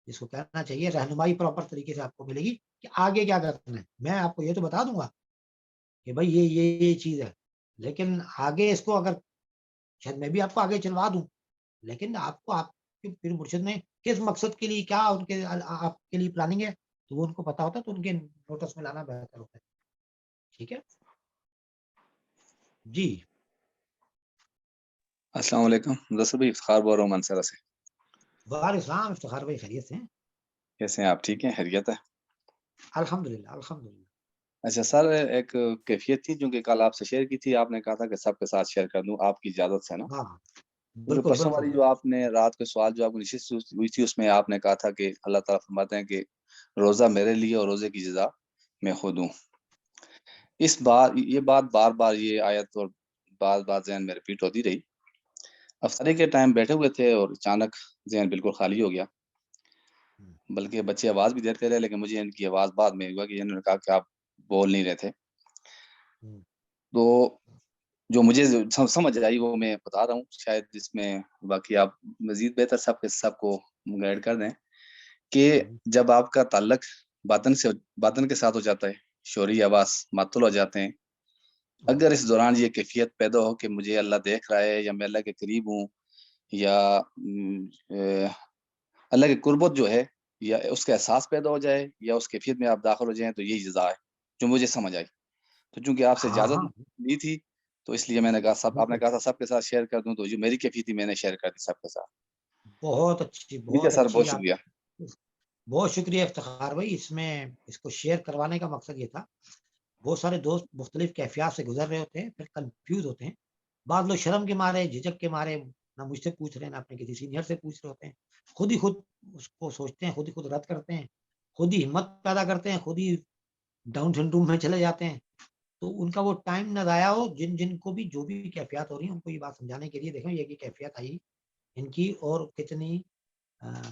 Speaker 1: جس کو کہنا چاہیے رہنمائی پراپر طریقے سے آپ کو ملے گی کہ آگے کیا کرنا ہے. میں آپ کو یہ تو بتا دوں گا کہ بھائی یہ چیز ہے، لیکن آگے اس کو اگر شاید میں بھی آپ کو آگے چلوا دوں، لیکن آپ کو آپ کے پیر مرشد نے کس مقصد کے لیے کیا ان کے آپ کے لیے پلاننگ ہے تو وہ ان کو پتا ہوتا ہے، تو ان کے نوٹس میں لانا بہتر ہوتا ہے. ٹھیک ہے جی.
Speaker 5: السلام علیکم مدثر بھائی، افتخار بول رہا ہوں منصرہ سے.
Speaker 1: وعلیکم السلام. افتخار بھائی خیریت سے ہیں؟
Speaker 5: کیسے ہیں آپ؟ ٹھیک ہیں؟ خیریت ہے؟
Speaker 1: الحمدللہ الحمدللہ.
Speaker 5: اچھا سر، ایک کیفیت تھی جو کہ کل آپ سے شیئر کی تھی، آپ نے کہا تھا کہ سب کے ساتھ شیئر کر دوں آپ کی اجازت سے نا.
Speaker 1: ہاں
Speaker 5: تو جو
Speaker 1: بالکل
Speaker 5: پرسوں
Speaker 1: بالکل.
Speaker 5: والی جو آپ نے رات کے سوال جو آپ کو نشست ہوئی تھی اس میں آپ نے کہا تھا کہ اللہ تعالیٰ فرماتے ہیں کہ روزہ میرے لیے اور روزے کی جزا میں خود ہوں. اس بار یہ بات بار بار یہ آیت اور بار بار ذہن میں ریپیٹ ہوتی رہی. افطاری کے ٹائم بیٹھے ہوئے تھے اور اچانک ذہن بالکل خالی ہو گیا، بلکہ بچے آواز بھی دیتے رہے لیکن مجھے ان کی آواز بعد میں ہوا کہ انہوں نے کہا کہ آپ بول نہیں رہے تھے. تو جو مجھے سمجھ آئی وہ میں بتا رہا ہوں، شاید اس میں باقی آپ مزید بہتر سب کو گائیڈ کر دیں کہ جب آپ کا تعلق باطن کے ساتھ ہو جاتا ہے، شعوری آواز معطل ہو جاتے ہیں، اگر اس دوران یہ کیفیت پیدا ہو کہ مجھے اللہ دیکھ رہا ہے یا میں اللہ کے قریب ہوں یا اللہ کی قربت جو ہے یا اس کا احساس پیدا ہو جائے یا اس کیفیت میں آپ داخل ہو جائیں تو یہی جزا ہے جو مجھے سمجھ آئی. تو چونکہ آپ سے اجازت لی تھی تو اس لیے میں نے کہا آپ نے کہا تھا سب کے ساتھ شیئر کر دوں، تو جو میری کیفیت تھی میں نے شیئر کر دی سب کے ساتھ.
Speaker 1: بہت اچھی
Speaker 5: ٹھیک ہے
Speaker 1: بہت
Speaker 5: سر،
Speaker 1: اچھی.
Speaker 5: بہت شکریہ.
Speaker 1: بہت شکریہ افتخار بھائی. اس میں اس کو شیئر کروانے کا مقصد یہ تھا، بہت سارے دوست مختلف کیفیات سے گزر رہے ہوتے ہیں، پھر کنفیوز ہوتے ہیں. بعض لوگ شرم کے مارے جھجک کے مارے نہ مجھ سے پوچھ رہے ہیں نہ اپنے کسی سینئر سے پوچھ رہے ہوتے ہیں، خود ہی خود اس کو سوچتے ہیں، خود ہی خود رد کرتے ہیں، خود ہی ہمت پیدا کرتے ہیں، خود ہی ڈاؤن سنڈروم میں چلے جاتے ہیں. تو ان کا وہ ٹائم نہ ضائع ہو. جن کو بھی جو بھی کیفیات ہو رہی ہیں ان کو یہ بات سمجھانے کے لیے دیکھیں یہ کی کیفیت آئی ان کی اور کتنی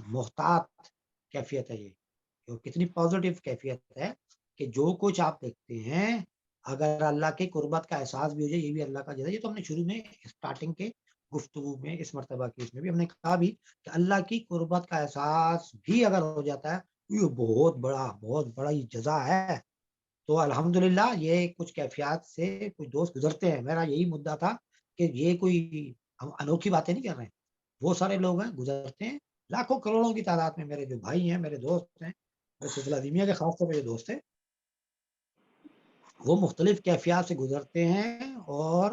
Speaker 1: محتاط کیفیت ہے، یہ کتنی پازیٹیو کیفیت ہے کہ جو کچھ آپ دیکھتے ہیں اگر اللہ کے قربت کا احساس بھی ہو جائے یہ بھی اللہ کا جزا. یہ تو ہم نے شروع میں اسٹارٹنگ کے گفتگو میں اس مرتبہ کی اس میں بھی ہم نے کہا بھی کہ اللہ کی قربت کا احساس بھی اگر ہو جاتا ہے یہ بہت بڑا یہ جزا ہے. تو الحمدللہ یہ کچھ کیفیات سے کچھ دوست گزرتے ہیں. میرا یہی مدعا تھا کہ یہ کوئی ہم انوکھی باتیں نہیں کر رہے ہیں، وہ سارے لوگ ہیں گزرتے ہیں لاکھوں کروڑوں کی تعداد میں میرے جو بھائی ہیں، میرے دوست ہیں، میرے سلسلہ عظیمیہ کے خاص طور پہ جو دوست ہیں، وہ مختلف کیفیات سے گزرتے ہیں اور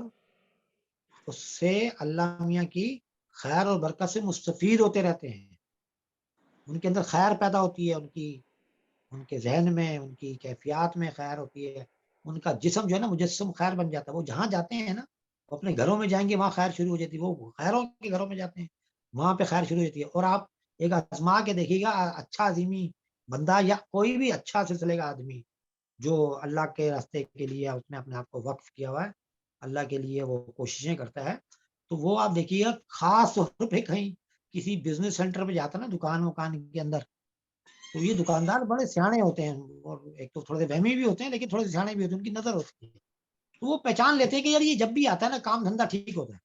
Speaker 1: اس سے اللہ میاں کی خیر اور برکت سے مستفید ہوتے رہتے ہیں. ان کے اندر خیر پیدا ہوتی ہے، ان کے ذہن میں، ان کی کیفیات میں خیر ہوتی ہے. ان کا جسم جو ہے نا مجسم خیر بن جاتا ہے. وہ جہاں جاتے ہیں نا، وہ اپنے گھروں میں جائیں گے وہاں خیر شروع ہو جاتی ہے. وہ خیروں کے گھروں میں جاتے ہیں وہاں پہ خیر شروع ہو جاتی ہے. اور آپ ایک آزما کے دیکھیے گا، اچھا عظیمی بندہ یا کوئی بھی اچھا سلسلے کا آدمی جو اللہ کے راستے کے لیے اس نے اپنے آپ کو وقف کیا ہوا ہے، اللہ کے لیے وہ کوششیں کرتا ہے، تو وہ آپ دیکھیے گا خاص طور پہ کہیں کسی بزنس سینٹر پہ جاتا نا، دکان کے اندر، تو یہ دکاندار بڑے سیانے ہوتے ہیں، اور ایک تو تھوڑے سے وہمی بھی ہوتے ہیں لیکن تھوڑے سے سیانے بھی ہوتے ہیں. ان کی نظر ہوتی ہے تو وہ پہچان لیتے ہیں کہ یار یہ جب بھی آتا ہے نا کام دھندا ٹھیک ہوتا ہے،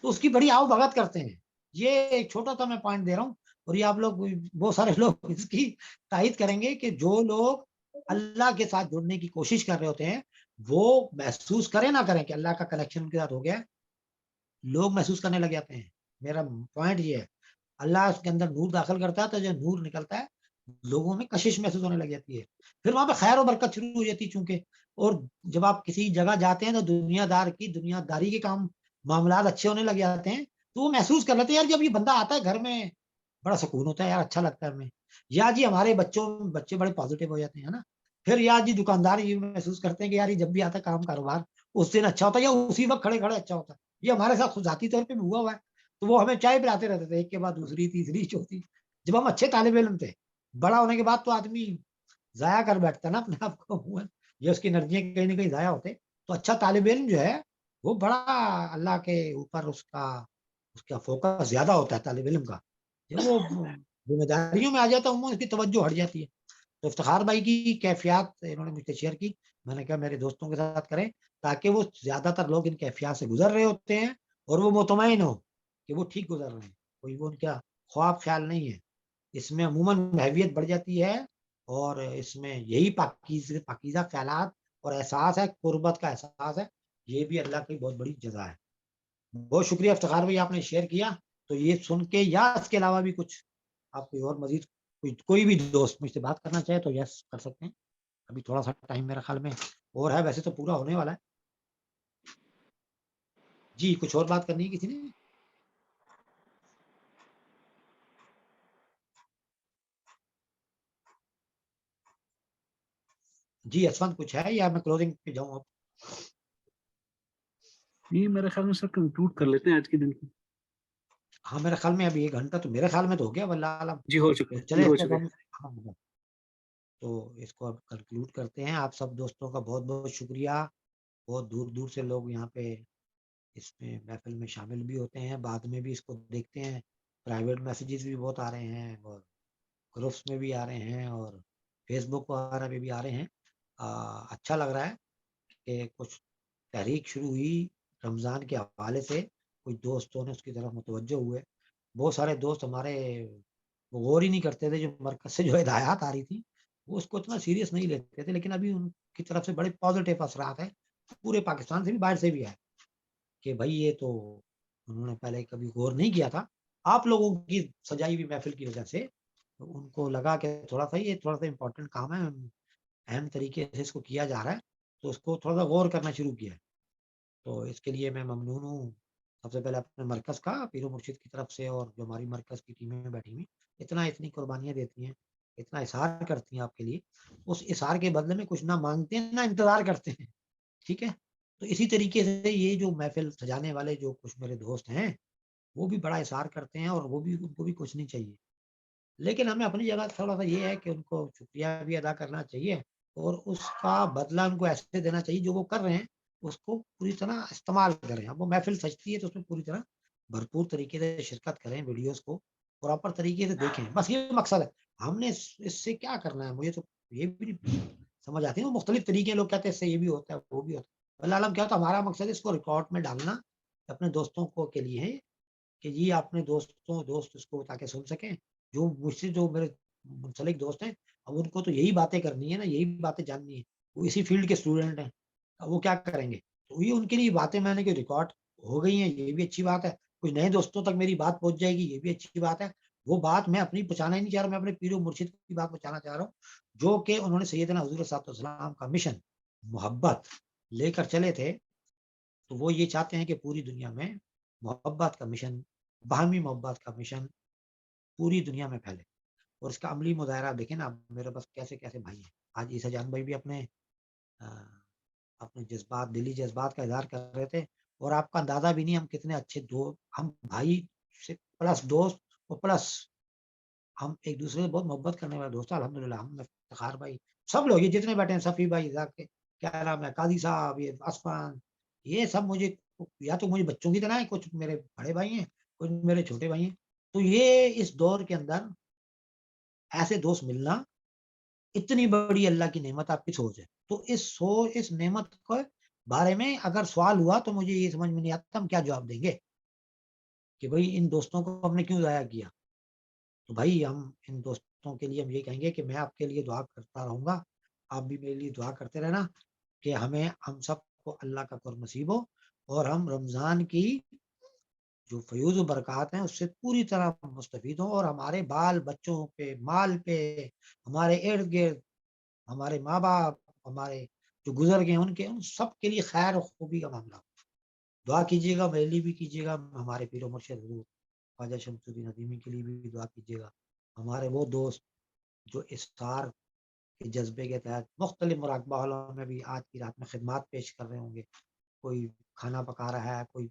Speaker 1: تو اس کی بڑی آؤ بھگت کرتے ہیں. یہ ایک چھوٹا سا میں پوائنٹ دے رہا ہوں، اور یہ آپ لوگ بہت سارے لوگ اس کی تائید کریں گے کہ جو لوگ اللہ کے ساتھ جڑنے کی کوشش کر رہے ہوتے ہیں وہ محسوس کریں نہ کریں کہ اللہ کا کنیکشن ان کے ساتھ ہو گیا ہے، لوگ محسوس کرنے لگ جاتے ہیں. میرا پوائنٹ یہ ہے، اللہ اس کے اندر نور داخل کرتا ہے تو جو نور نکلتا ہے لوگوں میں کشش محسوس ہونے لگ جاتی ہے. پھر وہاں پہ خیر و برکت شروع ہو جاتی ہے. چونکہ اور جب آپ کسی جگہ جاتے ہیں تو دنیا داری کے کام معاملات اچھے ہونے لگ جاتے ہیں، تو وہ محسوس کر لیتے ہیں یار جب یہ بندہ آتا ہے گھر میں بڑا سکون ہوتا ہے، یار اچھا لگتا ہے ہمیں. یا جی ہمارے بچے بڑے پازیٹیو ہو جاتے ہیں نا. پھر یا جی دکاندار یہ محسوس کرتے ہیں کہ یار یہ جب بھی آتا ہے کام کاروبار اس دن اچھا ہوتا ہے، یا اسی وقت کھڑے اچھا ہوتا ہے. یہ ہمارے ساتھ ذاتی طور پہ بھی ہوا ہے. تو وہ ہمیں چائے پلاتے رہتے تھے ایک کے بعد دوسری تیسری چوتھی. جب ہم اچھے طالب علم تھے، بڑا ہونے کے بعد تو آدمی ضائع کر بیٹھتا ہے نا اپنے آپ کو، یہ اس کی انرجیاں کہیں نہ کہیں ضائع ہوتے. تو اچھا طالب علم جو ہے وہ بڑا اللہ کے اوپر اس کا فوکس زیادہ ہوتا ہے طالب علم کا. جب وہ ذمہ داریوں میں آ جاتا ہے اس کی توجہ ہٹ جاتی ہے. تو افتخار بھائی کی کیفیات انہوں نے مجھ سے شیئر کی، میں نے کہا میرے دوستوں کے ساتھ کریں تاکہ وہ زیادہ تر لوگ ان کیفیات سے گزر رہے ہوتے ہیں اور وہ مطمئن ہو کہ وہ ٹھیک گزر رہے ہیں، کوئی وہ ان کا خواب خیال نہیں ہے. اس میں عموماً محویت بڑھ جاتی ہے اور اس میں یہی پاکیزہ خیالات اور احساس ہے، قربت کا احساس ہے. یہ بھی اللہ کی بہت بڑی جزا ہے. بہت شکریہ افتخار بھائی، آپ نے شیئر کیا. تو یہ سن کے یا اس کے علاوہ بھی کچھ آپ کوئی اور مزید کوئی بھی دوست مجھ سے بات کرنا چاہے تو یس کر سکتے ہیں. ابھی تھوڑا سا ٹائم میرا خیال میں اور ہے، ویسے تو پورا ہونے والا ہے. جی کچھ اور بات کرنی ہے کسی نے؟ جی اسفند کچھ ہے یا میں کلوزنگ پہ جاؤں اب؟
Speaker 6: یہ میرے خیال میں سر کنکلوڈ کر لیتے ہیں آج کے دن کو.
Speaker 1: ہاں میرے خیال میں ابھی 1 گھنٹہ تو میرے خیال میں تو ہو گیا، واللہ عالم.
Speaker 6: جی ہو چکا
Speaker 1: چلے
Speaker 6: ہو
Speaker 1: اس
Speaker 6: چکا
Speaker 1: کو تو اس کو اب کنکلوڈ کرتے ہیں. آپ سب دوستوں کا بہت بہت شکریہ. بہت دور دور سے لوگ یہاں پہ اس میں محفل میں شامل بھی ہوتے ہیں، بعد میں بھی اس کو دیکھتے ہیں. پرائیویٹ میسیجز بھی بہت آ رہے ہیں اور گروپس میں بھی آ رہے ہیں اور فیس بک وغیرہ پہ بھی آ رہے ہیں. اچھا لگ رہا ہے کہ کچھ تحریک شروع ہوئی رمضان کے حوالے سے، کچھ دوستوں نے اس کی طرف متوجہ ہوئے. بہت سارے دوست ہمارے غور ہی نہیں کرتے تھے، جو مرکز سے جو ہدایات آ رہی تھی وہ اس کو اتنا سیریس نہیں لیتے تھے، لیکن ابھی ان کی طرف سے بڑے پازیٹیو اثرات ہیں، پورے پاکستان سے بھی باہر سے بھی آئے کہ بھائی یہ تو انہوں نے پہلے کبھی غور نہیں کیا تھا. آپ لوگوں کی سجائی ہوئی محفل کی وجہ سے ان کو لگا کہ تھوڑا سا امپورٹنٹ کام ہے، اہم طریقے سے اس کو کیا جا رہا ہے، تو اس کو تھوڑا سا غور کرنا شروع کیا ہے. تو اس کے لیے میں ممنون ہوں سب سے پہلے اپنے مرکز کا، پیر و مرشد کی طرف سے، اور جو ہماری مرکز کی ٹیمیں بیٹھی ہوئی اتنی قربانیاں دیتی ہیں، اتنا اظہار کرتی ہیں آپ کے لیے. اس اظہار کے بدلے میں کچھ نہ مانگتے ہیں نہ انتظار کرتے ہیں. ٹھیک ہے، تو اسی طریقے سے یہ جو محفل سجانے والے جو کچھ میرے دوست ہیں وہ بھی بڑا اظہار کرتے ہیں، اور وہ بھی ان کو بھی کچھ نہیں چاہیے، لیکن ہمیں اپنی جگہ تھوڑا سا یہ ہے کہ ان کو شکریہ بھی ادا کرنا چاہیے اور اس کا بدلہ ان کو ایسے دینا چاہیے جو وہ کر رہے ہیں اس کو پوری طرح استعمال کریں. اب وہ محفل سجتی ہے تو اس میں پوری طرح بھرپور طریقے سے شرکت کریں، ویڈیوز کو پراپر طریقے سے دیکھیں. بس یہ مقصد ہے. ہم نے اس سے کیا کرنا ہے، مجھے تو یہ بھی سمجھ آتی ہے. وہ مختلف طریقے لوگ کہتے ہیں اس سے یہ بھی ہوتا ہے وہ بھی ہوتا ہے، اللہ عالم کیا ہوتا ہے. ہمارا مقصد ہے اس کو ریکارڈ میں ڈالنا اپنے دوستوں کو کے لیے ہے کہ یہ اپنے دوست اس کو تاکہ سن سکیں. جو مجھ سے جو میرے منسلک دوست ہیں اب ان کو تو یہی باتیں کرنی ہے نا، یہی باتیں جاننی ہے. وہ اسی فیلڈ کے اسٹوڈنٹ ہیں، اب وہ کیا کریں گے. تو یہ ان کے لیے باتیں میں نے کہ ریکارڈ ہو گئی ہیں، یہ بھی اچھی بات ہے. کچھ نئے دوستوں تک میری بات پہنچ جائے گی، یہ بھی اچھی بات ہے. وہ بات میں اپنی پہنچانا ہی نہیں چاہ رہا، میں اپنے پیر و مرشد کی بات پہنچانا چاہ رہا ہوں، جو کہ انہوں نے سیدنا حضور صلی اللہ علیہ وسلم کا مشن محبت لے کر چلے تھے. تو وہ یہ چاہتے ہیں کہ پوری دنیا میں محبت کا مشن، باہمی محبت کا مشن پوری دنیا میں پھیلے. اور اس کا عملی مظاہرہ آپ دیکھیں نا، میرے پاس کیسے کیسے بھائی ہیں. آج عیسیٰ جان بھائی بھی اپنے جذبات، دلی جذبات کا اظہار کر رہے تھے. اور آپ کا اندازہ بھی نہیں ہم کتنے اچھے ہم بھائی سے پلس دوست اور پلس ہم ایک دوسرے سے بہت محبت کرنے والے دوست ہیں. الحمدللہ ہم افتخار بھائی، سب لوگ یہ جتنے بیٹھے ہیں، صفی بھائی، کیا نام ہے، قاضی صاحب، یہ اسفان، یہ سب مجھے یا تو مجھے بچوں کی طرح ہیں، کچھ میرے بڑے بھائی ہیں، کچھ میرے چھوٹے بھائی ہیں. تو یہ اس دور کے اندر ایسے دوست ملنا اتنی بڑی اللہ کی نعمت آپ کی سوچ ہے. تو اس نعمت کے بارے میں اگر سوال ہوا تو مجھے یہ سمجھ میں نہیں آتا ہم کیا جواب دیں گے کہ بھائی ان دوستوں کو ہم نے کیوں ضائع کیا. تو بھائی ہم ان دوستوں کے لیے ہم یہ کہیں گے کہ میں آپ کے لیے دعا کرتا رہوں گا، آپ بھی میرے لیے دعا کرتے رہنا کہ ہم سب کو اللہ کا قرب نصیب ہو اور ہم رمضان کی جو فیوز و برکات ہیں اس سے پوری طرح مستفید ہوں، اور ہمارے بال بچوں پہ، مال پہ، ہمارے ارد گرد، ہمارے ماں باپ، ہمارے جو گزر گئے ان سب کے لیے خیر و خوبی کا معاملہ. دعا کیجیے گا، میرے لیے بھی کیجیے گا، ہمارے پیر و مرشد حضور خواجہ شمس الدین عظیمی کے لیے بھی دعا کیجیے گا. ہمارے وہ دوست جو اسرار کے جذبے کے تحت مختلف مراقبہ حالوں میں بھی آج کی رات میں خدمات پیش کر رہے ہوں گے. کوئی کھانا پکا رہا ہے، کوئی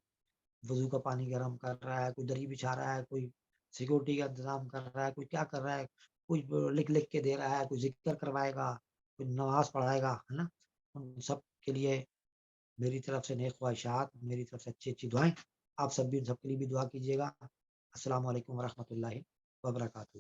Speaker 1: وضو کا پانی گرم کر رہا ہے، کوئی دری بچھا رہا ہے، کوئی سیکورٹی کا انتظام کر رہا ہے، کوئی کیا کر رہا ہے، کوئی لکھ کے دے رہا ہے، کوئی ذکر کروائے گا، کوئی نماز پڑھائے گا، ہے نا. ان سب کے لیے میری طرف سے نیک خواہشات، میری طرف سے اچھی اچھی دعائیں. آپ سب بھی ان سب کے لیے بھی دعا کیجیے گا. السلام علیکم ورحمۃ اللہ وبرکاتہ.